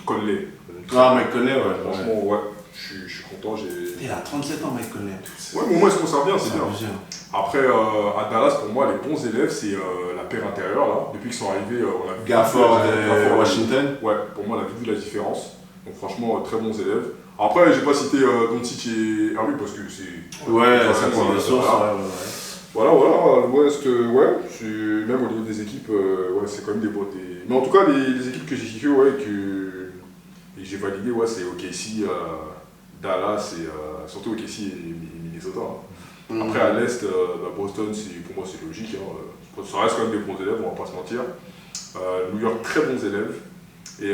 Conley. Ah, Mike Conley, ouais. Franchement, ouais, je suis content. Il a 37 ans, Mike Conley. Ouais, mais au moins, il se conserve bien, c'est bien. abusé. Après, à Dallas, pour moi, les bons élèves, c'est la paire intérieure, là. Depuis qu'ils sont arrivés, on a vu. Gafford Gafford, et Washington. Ouais, pour moi, on a vu la différence. Donc, franchement, très bons élèves. Après, j'ai pas cité Doncic et Irving parce que c'est. Ouais, c'est c'est une source. Voilà, l'Ouest, ouais, même au niveau des équipes, ouais, c'est quand même des beautés. Mais en tout cas, les équipes que j'ai kiffées, ouais, et j'ai validé, ouais, c'est OKC, Dallas et surtout OKC et Minnesota. Hein. Après, à l'Est, Boston, pour moi, c'est logique. Hein. Ça reste quand même des bons élèves, on va pas se mentir. New York, très bons élèves. Et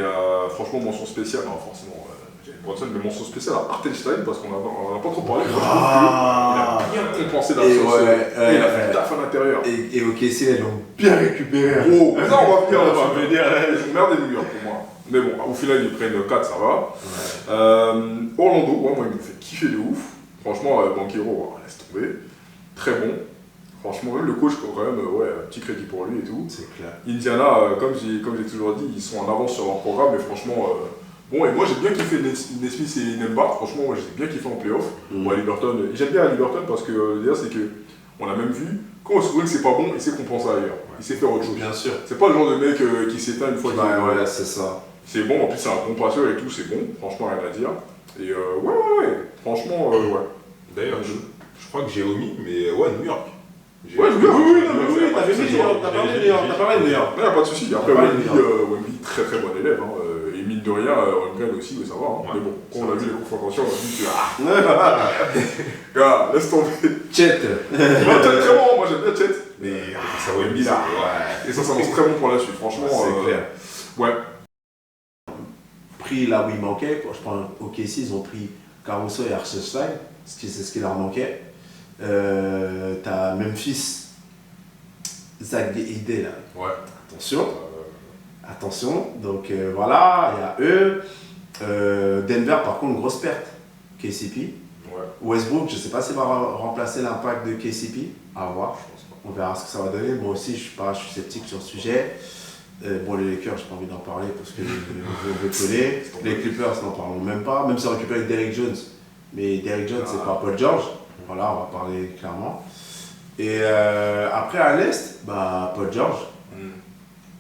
franchement, mention spéciale, non, forcément, Jalen Brunson, mais mention spéciale à Hartenstein, parce qu'on n'en a pas trop parlé. Ah. Il a bien compensé Et l'absence. ouais, Et il a fait le taf à l'intérieur. Et au KC, elles l'ont bien récupéré. Gros, ça on va venir On va là-dessus. venir. Ils ont merdé New York pour moi. Mais bon, au final, ils prennent 4, ça va. Orlando, ouais, moi, il me fait kiffer de ouf. Franchement, Banchero, laisse tomber. Très bon. Franchement, même le coach, quand même, ouais, petit crédit pour lui et tout. C'est clair. Indiana, comme j'ai toujours dit, ils sont en avance sur leur programme, mais franchement, bon, et moi j'ai bien kiffé Nesmith et Nemba, franchement, moi j'ai bien kiffé en playoff. Bon, à Liberton, j'aime bien à Liberton parce que d'ailleurs, c'est que, on a même vu, quand on se trouve que c'est pas bon, il sait compenser ailleurs. Il sait faire autre chose. Bien sûr. C'est pas le genre de mec qui s'éteint une fois qu'il Ouais, c'est ça. C'est bon, en plus c'est un bon passeur et tout, c'est bon, franchement, rien à dire. Et ouais, franchement, ouais. D'ailleurs, je crois que j'ai omis, mais ouais, New York. Ouais, New York. Oui, t'avais mis New York, t'as parlé de New York, t'as parlé de New York. Non, y a pas de soucis. Après, Ouais, Wemby, très très bon élève. Hein. Et mine de rien, Holmgren aussi, mais ça va. Hein. Ouais. Mais bon, quand on a vu les confrontations, on a dit que. Gars, laisse tomber. Chet. Non, Chet, très bon, moi j'aime bien Chet. Mais Ça Wemby là. Ouais. Et ça s'annonce très bon pour la suite, franchement. C'est clair. Ouais. Pris là où il manquait, je pense au KC, ils ont pris Caruso et Hartenstein, c'est ce qui leur manquait. T'as Memphis, Zach Idé là. Ouais. Attention, donc voilà, il y a eux. Denver, par contre, grosse perte. KCP. Ouais. Westbrook, je ne sais pas s'il va remplacer l'impact de KCP. À voir. On verra ce que ça va donner. Moi aussi, je suis sceptique sur le sujet. Bon, les Lakers, j'ai pas envie d'en parler parce que je vais coller. Les Clippers, n'en parlons même pas. Même si on récupère Derrick Jones. Mais Derrick Jones, c'est pas Paul George. Voilà, on va parler clairement. Et après, à l'Est, bah, Paul George.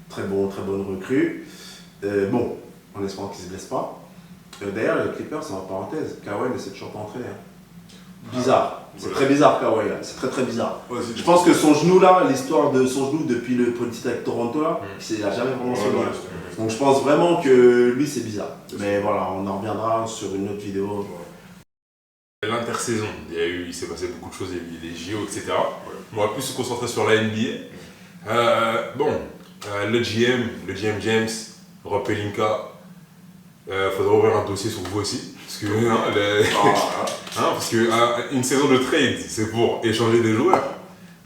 Très bonne recrue. Bon, en espérant qu'il ne se blesse pas. D'ailleurs, les Clippers, c'est en parenthèse. Kawhi ne s'est toujours pas entraîné. Bizarre. C'est très bizarre, Kawhi. Là. C'est très bizarre. Vas-y. Je pense que son genou là, l'histoire de son genou depuis le petit avec Toronto là, il n'a jamais vraiment soigné. Donc je pense vraiment que lui, c'est bizarre. Mais voilà, on en reviendra sur une autre vidéo. L'intersaison, il s'est passé beaucoup de choses, il y a eu les JO, etc. On va plus se concentrer sur la NBA. Le GM James, Rob Pelinka, faudrait ouvrir un dossier sur vous aussi. Parce que, une saison de trade, c'est pour échanger des joueurs.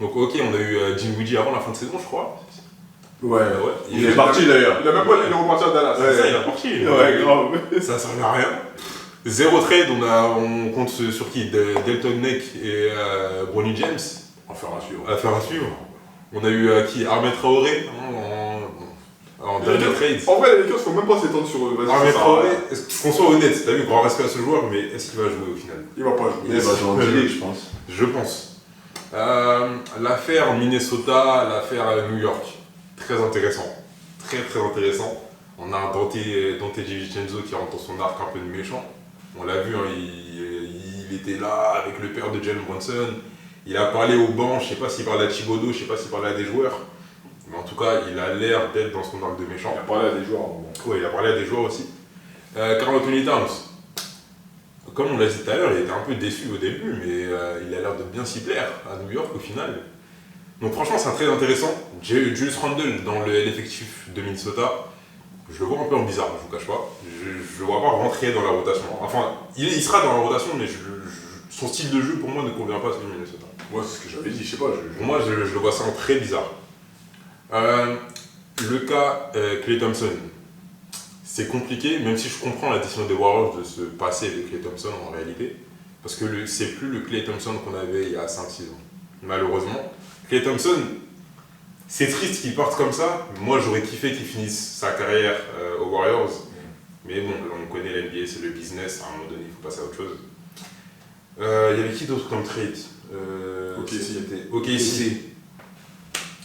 Donc ok, on a eu Dinwiddie avant la fin de saison, je crois. Ouais, Il est parti d'ailleurs. Il a même pas il est reparti à Dallas. C'est ça, il est parti. Ouais, grave. Ça servait à rien. Zéro trade, on compte sur qui Delton Neck et Bronny James. On va faire un suivre. À faire un suivre. On a eu qui Ahmed Traoré en dernier trade. En vrai, les Lakers faut même pas s'étendre sur eux. Ahmed Traoré, qu'on soit honnête, t'as vu, grand respect à ce joueur, mais est-ce qu'il va jouer au final? Il va pas jouer. Il va jouer en G-League, je pense. Je pense. L'affaire Minnesota, l'affaire New York, très intéressant. Très intéressant. On a un Dante DiVincenzo qui rentre dans son arc un peu de méchant. On l'a vu, hein, il était là avec le père de Jalen Brunson. Il a parlé au banc, je sais pas s'il parlait à Thibodeau, je sais pas s'il parlait à des joueurs. Mais en tout cas, il a l'air d'être dans son arc de méchant. Il a parlé à des joueurs. Bon. Ouais, il a parlé à des joueurs aussi. Karl Anthony Towns, comme on l'a dit tout à l'heure, il était un peu déçu au début, mais il a l'air de bien s'y plaire à New York au final. Donc franchement, c'est très intéressant. Julius Randle dans l'effectif de Minnesota, je le vois un peu en bizarre, je vous cache pas. Je le vois pas rentrer dans la rotation. Enfin, il sera dans la rotation, mais son style de jeu pour moi ne convient pas à celui de Minnesota. Moi, c'est ce que j'avais dit, je sais pas. Pour moi, je le vois ça en très bizarre. Le cas Klay Thompson, c'est compliqué, même si je comprends la décision des Warriors de se passer de Klay Thompson en réalité, parce que c'est plus le Klay Thompson qu'on avait il y a 5-6 ans. Malheureusement, Klay Thompson, c'est triste qu'il parte comme ça. Moi, j'aurais kiffé qu'il finisse sa carrière aux Warriors, mais bon, on connaît l'NBA, c'est le business, à un moment donné, il faut passer à autre chose. Il y avait qui d'autre comme trade OKC.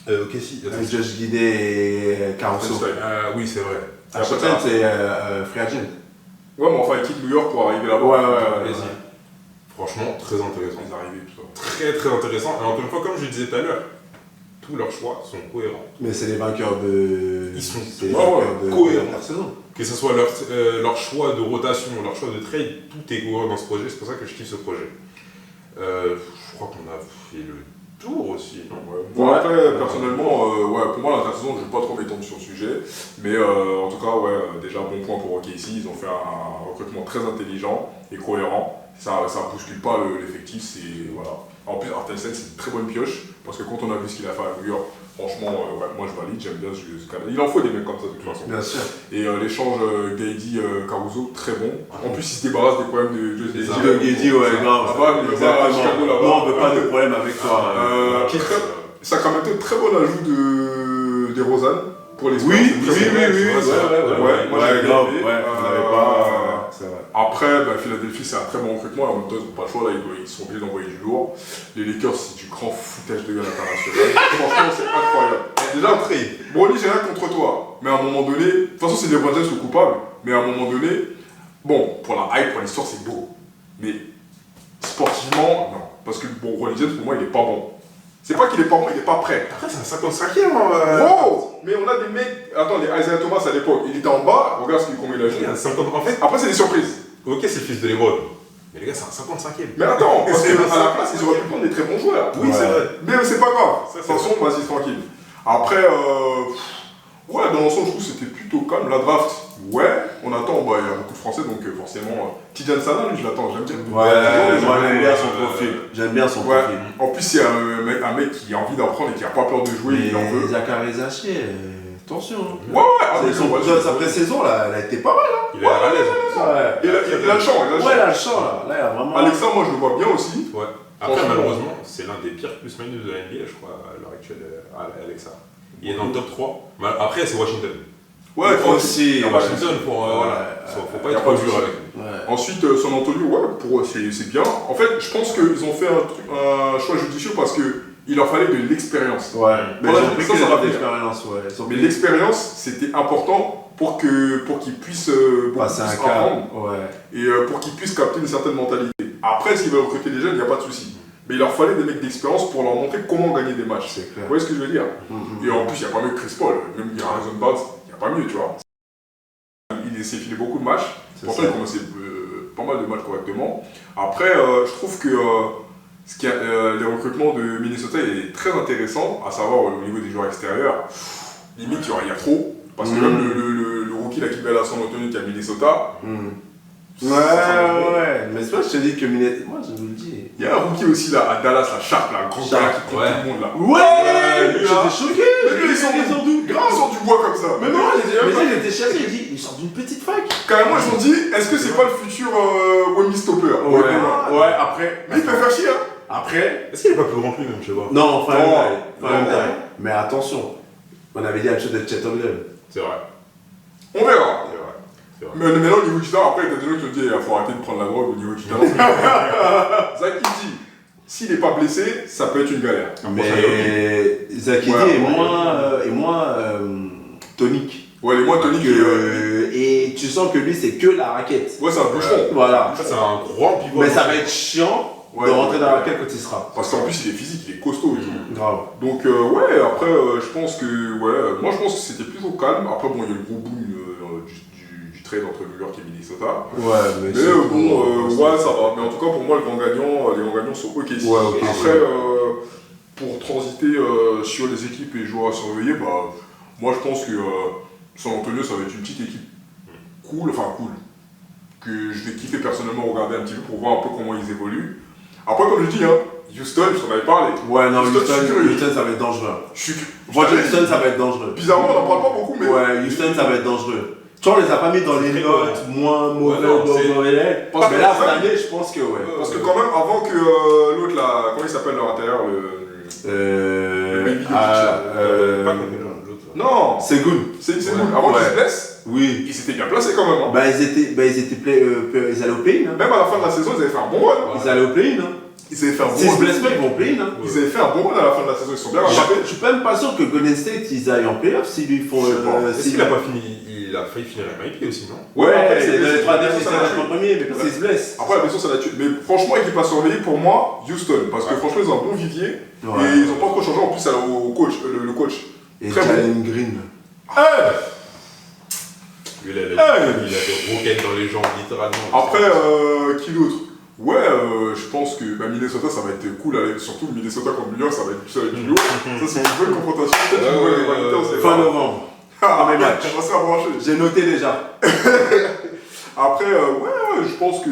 Avec Josh Giddey et Caruso. Oui, c'est vrai. Peut-être c'est Free Agent. Ouais, mais enfin, il quitte New York pour arriver là-bas. Ouais. Franchement, très intéressant. Ils arrivent tout ça. Très intéressant. Et encore une fois, comme je le disais tout à l'heure, tous leurs choix sont cohérents. Mais c'est les vainqueurs de. Ils sont cohérents. Que ce soit leur choix de rotation, leur choix de trade, tout est cohérent dans ce projet. C'est pour ça que je kiffe ce projet. Je crois qu'on a fait le tour aussi, non? Bon, après, personnellement, pour moi, l'intersaison, je ne vais pas trop m'étendre sur le sujet. Mais en tout cas, déjà, bon point pour OKC. Ils ont fait un recrutement très intelligent et cohérent. Ça ne bouscule pas l'effectif. Voilà. En plus, Artelsen, c'est une très bonne pioche. Parce que quand on a vu ce qu'il a fait à New York, franchement, moi je valide, j'aime bien ce canal. Il en faut des mecs comme ça de toute façon. Bien sûr. Et l'échange Gaidy-Caruso, très bon. En plus, il se débarrasse des problèmes de Guedi, ouais, grave. Non, on veut pas de problème avec toi. Sacramento, très bon ajout des Rosanne pour les Spurs. Oui, moi j'ai grave. aimé. On n'avait pas. C'est vrai. Après, Philadelphie, c'est un très bon recrutement. En même temps, ils n'ont pas le choix. Là, ils sont obligés d'envoyer du lourd. Les Lakers, c'est du grand foutage de gueule international. Franchement, c'est incroyable. Déjà, Broly, j'ai rien contre toi. Mais à un moment donné, de toute façon, c'est les LeBron James le coupable. Mais à un moment donné, bon, pour la hype, pour l'histoire, c'est beau. Mais sportivement, non. Parce que bon, Ronnie James, pour moi, il est pas bon. C'est pas qu'il est pas bon, il est pas prêt. Après, c'est un 55e. Wow! Mais on a des mecs. Attends, les Isaiah Thomas à l'époque, il était en bas, regarde combien il a joué. En fait, Après, c'est des surprises. ok, c'est le fils de LeBron. Mais les gars, c'est un 55e. Mais attends, parce qu'à la place, ils auraient pu prendre des très bons joueurs. Oui, c'est vrai. Mais c'est pas grave. De toute façon, vas-y, tranquille. Après, dans l'ensemble, je trouve que c'était plutôt calme. La draft, on attend. Il y a beaucoup de Français, donc forcément. Tidjane Sana, lui, je l'attends, j'aime bien. Moi j'aime bien son profil. J'aime bien son profil. En plus, c'est un mec qui a envie d'apprendre et qui a pas peur de jouer, il en veut. Zachary Zachier, attention. Sa pré-saison, là, elle a été pas mal. Il a l'air à l'aise. Il a le champ. Ouais, il a le champ, là. Là, il a vraiment. Alexa, moi, je le vois bien aussi. Ouais. Après, malheureusement, c'est l'un des pires plus-minus de la NBA, je crois, à l'heure actuelle, Alexa. Il est dans le top 3. Après, c'est Washington. Ouais, aussi. Washington, faut pas être trop dur avec lui. Ensuite, San Antonio, pour eux, c'est bien. En fait, je pense qu'ils ont fait un choix judicieux parce qu'il leur fallait de l'expérience. Ouais, mais voilà, ils ont pris ça va l'expérience, Mais l'expérience, c'était important pour qu'ils puissent passer un apprendre cap. et pour qu'ils puissent capter une certaine mentalité. Après, s'ils veulent recruter des jeunes, il n'y a pas de souci. Mais il leur fallait des mecs d'expérience pour leur montrer comment gagner des matchs. C'est clair. Vous voyez ce que je veux dire? Et en plus, il n'y a pas mieux que Chris Paul. Même il y a Harrison Barnes, il n'y a pas mieux, tu vois. Il s'est filé beaucoup de matchs. Pourtant, il a commencé pas mal de matchs correctement. Après, je trouve que les recrutements de Minnesota est très intéressant, à savoir au niveau des joueurs extérieurs. Limite, il y a trop. Parce que même le rookie là, qui met à San Antonio qui est à Minnesota. Ouais. Mais c'est pas, je te dis que Minnesota. Moi, je vous le dis. Il y a un rookie aussi là, à Dallas, la Sharp, là, grand gars qui prend tout le monde là. Ouais, j'étais choqué. Mais lui, ils sont d'où? Ils sortent du bois comme ça. Mais non, j'étais chassé, il dit, il sort d'une petite fac. Carrément, ils ont dit, est-ce que c'est pas le futur Wemby Stopper? Ouais, après. Mais il peut faire chier, hein. Après. Est-ce qu'il est pas plus grand que lui, même, je sais pas? Non, enfin, mais attention, on avait dit la chose de Chet Holmgren. C'est vrai. On verra. Mais maintenant, au niveau du talent, après, t'as des gens qui te disent il faut arrêter de prendre la drogue au niveau du talent. Zach dit, s'il n'est pas blessé, ça peut être une galère. Mais Zach est moins tonique. Ouais, il est moins tonique. Et tu sens que lui, c'est que la raquette. Ouais, c'est un bûcheron. Voilà. Ça, c'est un grand pivot. Mais ça va être chiant de rentrer dans la raquette quand il sera. Parce qu'en plus, il est physique, il est costaud et tout. Grave. Donc, après, je pense que. Moi, je pense que c'était plutôt calme. Après, bon, il y a le gros boom du trade entre New York et Minnesota. Mais ça va. Mais en tout cas, pour moi, les grands gagnants sont OK. Après, pour transiter sur les équipes et les joueurs à surveiller, moi, je pense que San Antonio, ça va être une petite équipe cool, que je vais kiffer personnellement regarder un petit peu pour voir un peu comment ils évoluent. Après, comme je dis, Houston, je t'en avais parlé. Ouais, non, Houston, ça va être dangereux. Houston, ça va être dangereux. Bizarrement, on n'en parle pas beaucoup, mais. Ouais, Houston, ça va être dangereux. Tu vois, on les a pas mis dans les notes moins mauvais, mais là, cette année, je pense que Parce que quand même, avant que l'autre là, comment il s'appelle leur intérieur, non, c'est good. C'est good. Avant qu'ils se blessent, oui, ils étaient bien placés quand même. Ils allaient au play-in. Même à la fin de la saison, ils avaient fait un bon run. Ils allaient au play-in. Ils avaient fait un bon run. S'ils se blessent pas, ils vont au play-in. Ils avaient fait un bon run à la fin de la saison, ils sont bien rattrapés. Je suis même pas sûr que Golden State ils aillent en playoff s'ils lui font. Est-ce qu'il a pas fini? Il a failli finir MVP aussi, non? Ouais, c'est dans les 3 derniers, c'est le premier, mais parce qu'il se blesse. Après, la blessure, ça l'a tué. Mais franchement, équipe à surveiller pour moi, Houston. Parce que franchement, ils ont un bon vivier. Et ils ont pas trop changé en plus au coach, le coach. Et Jalen Green. Lui, il a des roquettes dans les jambes, littéralement. Après, qui d'autre? Ouais, je pense que Minnesota ça va être cool, surtout Minnesota contre New York ça va être du lourd. Ça c'est une bonne confrontation, peut-être une bonne rivalité, on sait Fin pas. novembre. Ah, Premier match. on va se faire brancher. J'ai noté déjà. Après, ouais, je pense que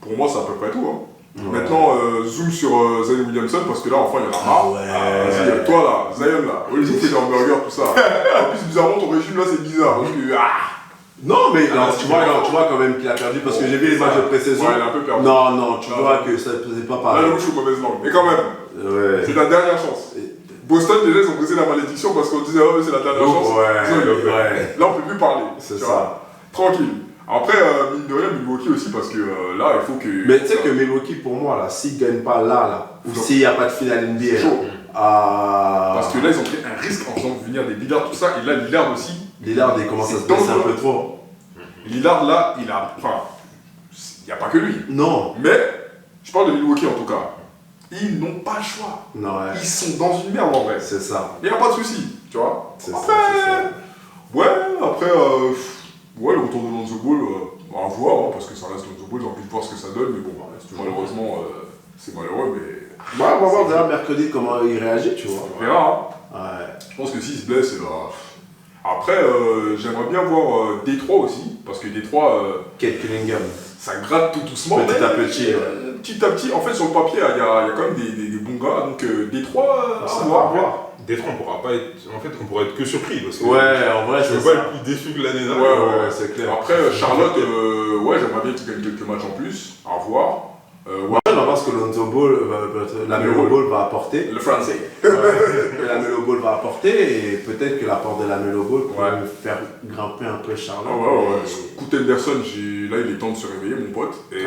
pour moi c'est à peu près tout. Hein. Ouais. Maintenant, zoom sur Zion Williamson parce que là enfin il y en a marre. Vas-y, toi là, Zion là, Olivier fait des hamburgers, tout ça. En plus, bizarrement, ton régime là c'est bizarre. Parce que, Non, mais Ah, tu vois quand même qu'il a perdu parce que j'ai vu les matchs de pré-saison. Ouais, il a un peu perdu. Non, tu vois que ça ne faisait pas Là, pareil. je suis mauvaise langue. Mais quand même, Ouais. c'est la dernière chance. Boston, déjà, ils ont brisé la malédiction parce qu'on disait, oh, c'est la dernière chance. Ils ont eu. Ouais. Là, on peut plus parler. C'est tu ça. vois. Tranquille. Après, mine de rien, Milwaukee aussi, parce que là, il faut que. Mais tu sais que Milwaukee, pour moi, là, s'ils ne gagnent pas là, ou Non. s'il n'y a pas de finale NBA, C'est chaud. Parce parce que là, ils ont pris un risque en faisant venir des Lillard, tout ça. Et là, Lillard aussi. Lillard, il commence à se C'est blesser un dangereux. peu trop. Lillard, là, il a. Enfin, il n'y a pas que lui. Non. Mais, je parle de Milwaukee en tout cas. Ils n'ont pas le choix. Non, ouais. Ils sont dans une merde en vrai. C'est ça. Il n'y a pas de souci, tu vois. C'est ça, Après, ouais, après, ouais, le retour de Lonzo Ball, à voir, hein, parce que ça reste Lonzo Ball, j'ai envie de voir ce que ça donne, mais bon, malheureusement, c'est malheureux, mais Ouais, on va voir déjà mercredi comment il réagit, tu vois. on verra. Hein. Ouais. Je pense que s'il se blesse, après, j'aimerais bien voir Détroit aussi, parce que Détroit, Kate Cunningham. ça gratte tout doucement. Petit mais, à petit, ouais. Petit à petit, en fait, sur le papier, il y a quand même des bons gars, donc Détroit, à voir. Détroit, on pourra pas être. En fait, on pourra être que surpris parce que. Ouais, en vrai, Je c'est veux pas ça. être plus déçu que l'année Ouais, dernière. ouais, c'est clair. Après, Charlotte, ouais, j'aimerais bien qu'il gagne quelques matchs en plus, à voir. Moi, on va voir ce que Lonzo Ball, la Melo Ball va apporter. Le français. Que la Melo Ball va apporter et peut-être que l'apport de la Melo Ball pourrait Ouais. me faire grimper un peu Charlotte. Ouais. Écoute, Henderson, là, il est temps de se réveiller, mon pote. Et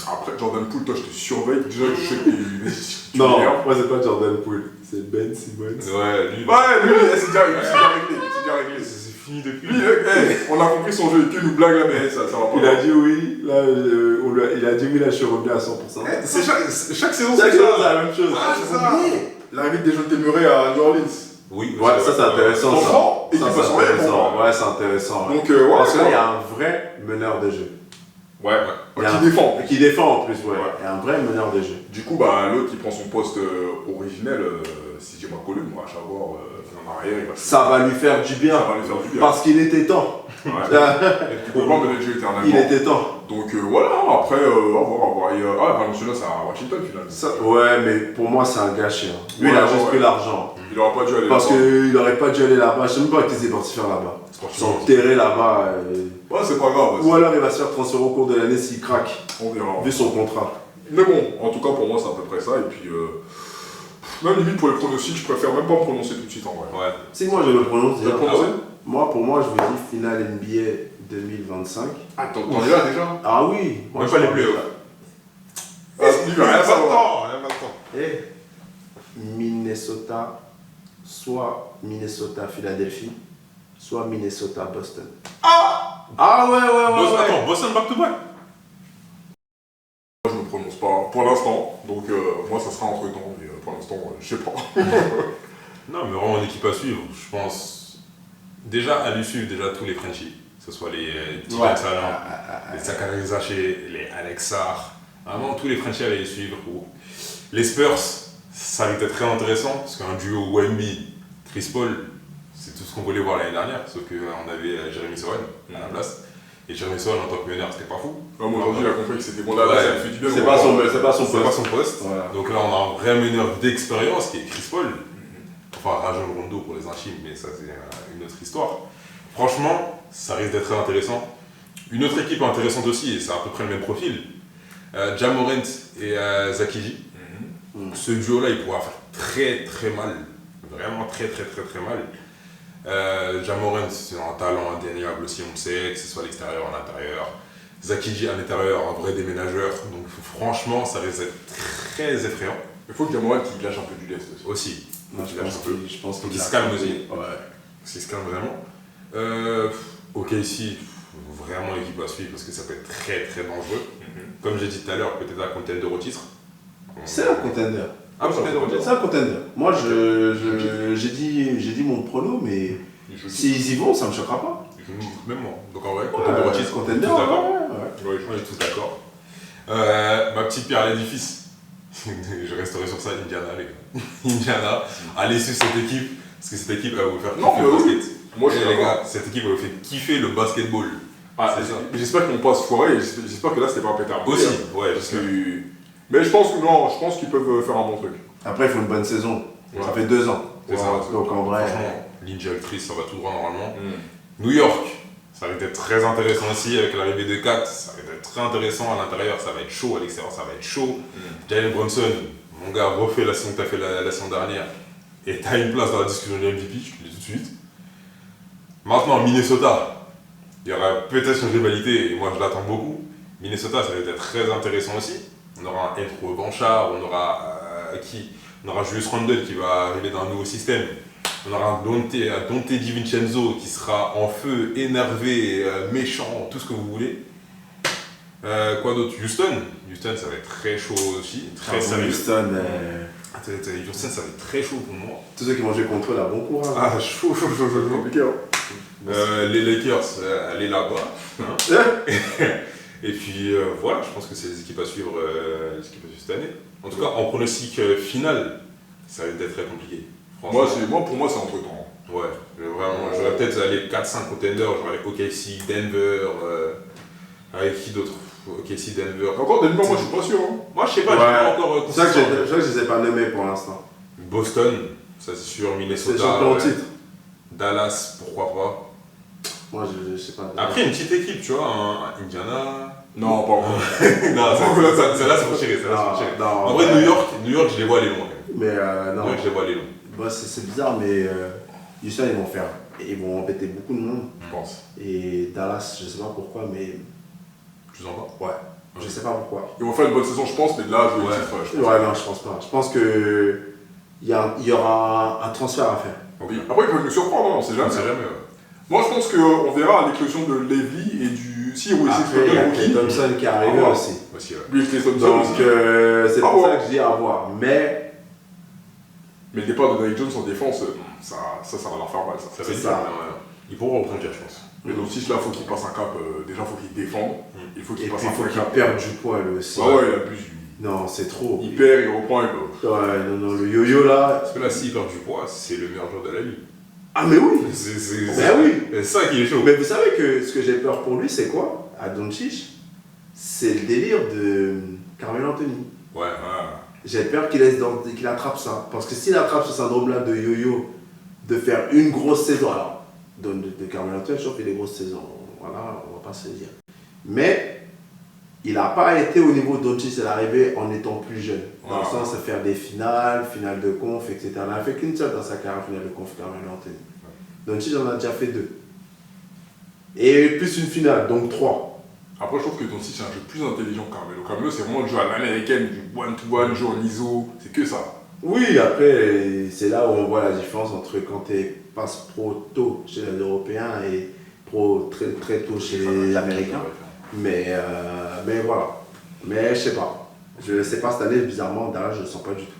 après, Jordan Poole, toi, je te surveille. Déjà, je sais que tu Non, m'énerves. moi c'est pas Jordan Poole, c'est Ben Simmons. Ouais, lui, Ouais, lui, c'est déjà réglé. c'est fini depuis. Lui, on a compris son jeu, et que nous blague là, mais ça va pas. Il a dit oui, là, il a dit oui, là je suis revenu à 100%. C'est chaque saison, Chaque c'est chose, ça. la même chose. Ah, c'est ça. L'arrivée des jeunes Témurés à New Orleans. Oui, Ouais, ça c'est intéressant ça. Franchement, Ça, équipe c'est à surveiller, pour intéressant. moi. Ouais, c'est intéressant. Ouais. Donc, ouais, Parce que là, il y a un vrai meneur de jeu. Ouais, Il y a qui un- défend. Qui défend en plus, ouais. Ouais. Il y a un vrai meneur de jeu. Du coup, bah, l'autre qui prend son poste originel, si j'ai ma colonne, moi, à savoir en arrière, il va Ça va lui faire du bien. ça va lui faire du bien. Parce qu'il était temps. Ouais. Au plan de jeu éternellement. Il était temps. Donc voilà, après, à voir. Ah, Valenciennes, c'est à Washington finalement. Ça, ouais, mais pour moi, c'est un gâchis. Hein. Lui, il a juste pris l'argent. Il n'aura pas dû aller Parce là-bas. qu'il n'aurait pas dû aller là-bas. Je sais même pas qu'est-ce qu'il est parti faire là-bas. S'enterrer là-bas. Ouais, c'est pas grave. Ou alors il va se faire transférer au cours de l'année s'il craque, On verra. vu son contrat. Mais bon, en tout cas, pour moi, c'est à peu près ça. Et puis, même limite pour les pronostics, je préfère même pas me prononcer tout de suite en vrai. Ouais. Si moi je le prononce Tu vas déjà. le prononcer Pour moi, je vous dis finale NBA 2025. Ah, t'en es là déjà. Ah oui. Moi, Même je pas les parle playoffs. Ah, il va rien savoir. Et Minnesota, soit Minnesota-Philadelphie, soit Minnesota-Boston. Ah ouais. Attends, Boston back-to-back. Moi, je me prononce pas pour l'instant. Donc, moi, ça sera entre temps. Mais pour l'instant, je sais pas. Non, mais vraiment une équipe à suivre. Je pense déjà à lui suivre déjà tous les Frenchies. Que ce soit les petits Ouais. Salah, les Zachary Zaché, les Alex Sarr. Vraiment tous les Frenchies à les suivre. Les Spurs, ça va être très intéressant parce qu'un duo Wemby, Chris Paul, c'est tout ce qu'on voulait voir l'année dernière. Sauf qu'on avait Jeremy Sohan à la place. Et Jeremy Sohan en tant que meneur, c'était pas fou. Moi, aujourd'hui, il a compris que c'était bon là, Ouais. ça lui fait du bien. C'est donc, pas son C'est pas poste. son poste. Voilà. Donc là, on a un vrai meneur d'expérience qui est Chris Paul. Enfin, Rajon Rondo pour les intimes, mais ça, c'est une autre histoire. Franchement, ça risque d'être très intéressant. Une autre équipe intéressante aussi, et c'est à peu près le même profil, Ja Morant et Zakiji. Ce duo-là, il pourra faire très très mal. Vraiment très mal. Ja Morant, c'est un talent indéniable aussi, on le sait, que ce soit à l'extérieur ou à l'intérieur. Zakiji à l'intérieur, un vrai déménageur. Donc franchement, ça risque d'être très effrayant. Il faut que Jamoran qui lâche un peu du lest aussi. Aussi. Non, je pense Faut qu'il se calme aussi. Ouais. C'est ce calme vraiment. Ok, ici, vraiment l'équipe à suivre parce que ça peut être très dangereux. Comme j'ai dit tout à l'heure, peut-être un contender au titre. C'est un contender. Ah, contender au titre. C'est un contender. Moi, j'ai dit mon prono, mais s'ils y vont, ça me choquera pas. Même moi. Donc en vrai, contender au titre. Contender, tous d'accord. ouais. On est tous d'accord. Ma petite pierre à l'édifice. Je resterai sur ça, Indiana, les gars. Indiana, allez suivre cette équipe, parce que cette équipe, elle va vous faire kiffer le basket. Moi, je suis les d'accord. gars, cette équipe, elle vous fait kiffer le basketball. Ah, c'est ça. j'espère qu'ils vont pas se foirer, et j'espère que là, c'était pas un pétard. Aussi, Hein, ouais, parce que... Mais je pense qu'ils peuvent faire un bon truc. Après, il faut une bonne saison. Ouais. Ça fait 2 ans. C'est ça. Donc en vrai. Franchement, ligne directrice, ça va tout droit normalement. New York, ça va être très intéressant aussi avec l'arrivée de Kat. Ça va être très intéressant à l'intérieur, ça va être chaud. À l'extérieur, ça va être chaud. Jalen Brunson, mon gars, refais la saison que tu as fait la saison dernière. Et tu as une place dans la discussion du MVP, je te le dis tout de suite. Maintenant, Minnesota, il y aura peut-être une rivalité, et moi je l'attends beaucoup. Minnesota, ça va être très intéressant aussi. On aura un Edro Banchard, on aura on aura Julius Randle qui va arriver dans un nouveau système. On aura un Dante DiVincenzo qui sera en feu, énervé, méchant, tout ce que vous voulez. Quoi d'autre? Houston, ça va être très chaud aussi, très sérieux. Houston, Houston, ça va être très chaud pour moi. tous ceux qui vont jouer contre eux, là, bon courage. Ah, chaud. Compliqué, hein. Les Lakers, allez là-bas. Hein. Et puis voilà, je pense que c'est les équipes à suivre cette année. En tout cas, en pronostic final, ça va être très compliqué. Pour moi, c'est entre temps. Ouais, vraiment, j'aurais peut-être allé 4-5 contenders, j'aurais OKC, Denver, avec qui d'autre? OKC, Denver. Encore Denver, moi je suis pas sûr. Hein. Moi je sais pas, j'ai pas encore C'est ça que je les ai pas nommés pour l'instant. Boston, ça c'est sûr, C'est Minnesota. champion au titre. Dallas, pourquoi pas. Moi je sais pas. Après une petite équipe, tu vois, un Indiana. Non, pas encore. Non, celle-là, ça faut tirer. En vrai, New York, je les vois aller loin. Mais non. New York, je les vois aller loin. Bah, c'est bizarre, mais Houston, ils vont faire. Ils vont embêter beaucoup de monde. Je pense. Et Dallas, je sais pas pourquoi, mais. Tu en vois? Ouais. Je sais pas pourquoi. Ils vont faire une bonne saison, je pense, mais de là, je Ouais. je pense. Ouais, non, je pense pas. Je pense que. Il y aura un transfert à faire. Oui. Après, ils peuvent nous surprendre, hein, on sait On jamais. sait jamais, ouais. Moi, je pense qu'on verra l'éclosion de Levy et du. Si, oui, Après, il y a Klay Thompson qui est arrivé Ah ouais. aussi. Aussi, ouais. Lui, Klay Thompson Donc, aussi. c'est Ah pour ouais. ça que je dis à voir. Mais. Mais le départ de Derrick Jones en défense, ça va leur faire mal, ça. Ça C'est va être ça. dur, mais ouais. Ils pourront rebondir, je pense. Mais donc, si là, il faut qu'il passe un cap, déjà, il faut qu'il défende. Il faut Et qu'il puis, passe il un faut vrai qu'il cap. perde du poids, lui aussi. Ah ouais, il abuse. Non, c'est trop. Il perd, il reprend, il peut. Ouais, non, le yo-yo là. Parce que là, s'il perd du poids, c'est le meilleur joueur de la ligue. Ah, mais oui! Ben oui! C'est ça qui est chaud. Mais vous savez que ce que j'ai peur pour lui, c'est quoi? À Doncic, c'est le délire de Carmelo Anthony. Ouais. J'ai peur qu'il attrape ça. Parce que s'il attrape ce syndrome-là de yo-yo, de faire une grosse saison, alors, de Carmelo Anthony, je trouve qu'il fait des grosses saisons. Voilà, on va pas se le dire. Mais, il n'a pas été au niveau de Doncic, il est arrivé en étant plus jeune. Dans le sens de faire des finales de conf, etc. Il n'a fait qu'une seule dans sa carrière, finale de conf, Carmelo Anthony. Doncic en a déjà fait 2. Et plus une finale, donc 3. Après, je trouve que Doncic, c'est un jeu plus intelligent que Carmelo. Carmelo, c'est vraiment le jeu à l'américaine, du one-to-one, jeu en ISO, c'est que ça. Oui, après, c'est là où on voit la différence entre quand tu passes pro tôt chez les Européens et pro très, très tôt chez les Américains. Mais voilà. Mais je sais pas. Je sais pas cette année, bizarrement, Dallas, je le sens pas du tout.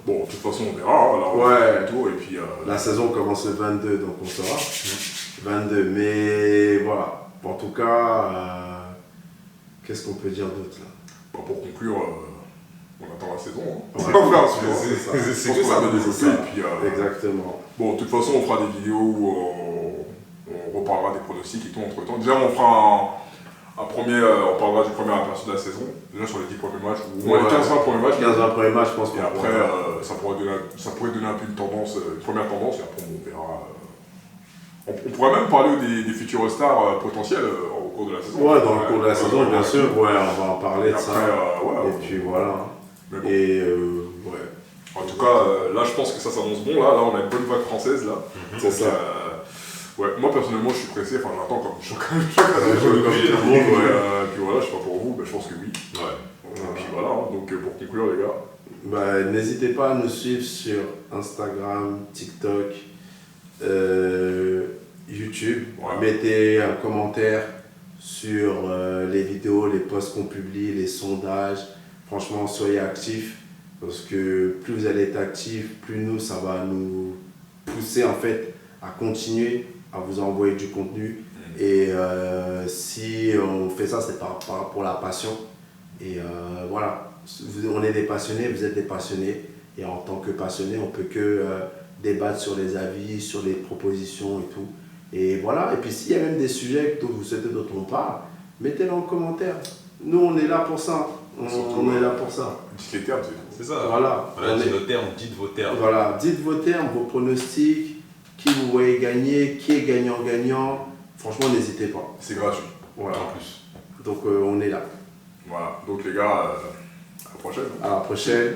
Bon, de toute façon, on verra. Hein, là, on Ouais. fait le tour, et puis. La saison commence le 22, donc on saura. 22, mais voilà. En tout cas, qu'est-ce qu'on peut dire d'autre là? Bon, pour conclure, on attend la saison. Hein. Ouais. On verra suivre, hein. C'est Je pense que qu'on va ça. bien développer, et puis. Exactement. Bon, de toute façon, on fera des vidéos où on reparlera des pronostics et tout entre temps. Déjà, on fera un premier. On parlera du premier aperçu de la saison, déjà sur les 10 premiers matchs, ou moins les 15-20 premiers matchs. 15-20 premiers matchs, je pense Et qu'on après, pourra- ça pourrait donner un peu une tendance, une première tendance, et après, on verra. On pourrait même parler des futurs stars potentiels au cours de la saison. Ouais, dans le cours de la saison, bien sûr. Ouais, on va en parler Et de ça. après, ouais, Et puis voilà. mais bon. Et ouais. En tout cas, là, je pense que ça s'annonce bon. Là, on a une bonne vague française, là. C'est ça. Ouais, moi, personnellement, je suis pressé. Enfin, j'attends comme chacun. Comme tout le monde, ouais. Puis voilà, je sais pas pour vous, mais je pense que oui. Ouais. Et puis voilà, hein. Donc pour conclure, les gars. Bah, n'hésitez pas à nous suivre sur Instagram, TikTok, YouTube. Ouais. Mettez un commentaire sur les vidéos, les posts qu'on publie, les sondages. Franchement, soyez actifs parce que plus vous allez être actifs, plus nous, ça va nous pousser en fait à continuer à vous envoyer du contenu. Et si on fait ça, c'est pour la passion. Et voilà, on est des passionnés, vous êtes des passionnés. Et en tant que passionnés, on peut que débattre sur les avis, sur les propositions et tout. Et voilà, et puis s'il y a même des sujets dont vous souhaitez dont on parle, mettez-les en commentaire. Nous, on est là pour ça. On est là pour ça. Dites les termes, C'est ça. Voilà. Dites nos termes, dites vos termes. Voilà, dites vos termes, vos pronostics, qui vous voyez gagner, qui est gagnant-gagnant. Franchement, n'hésitez pas. c'est gratuit. Voilà. En plus. Donc, on est là. Voilà, donc les gars, à la prochaine. À la prochaine.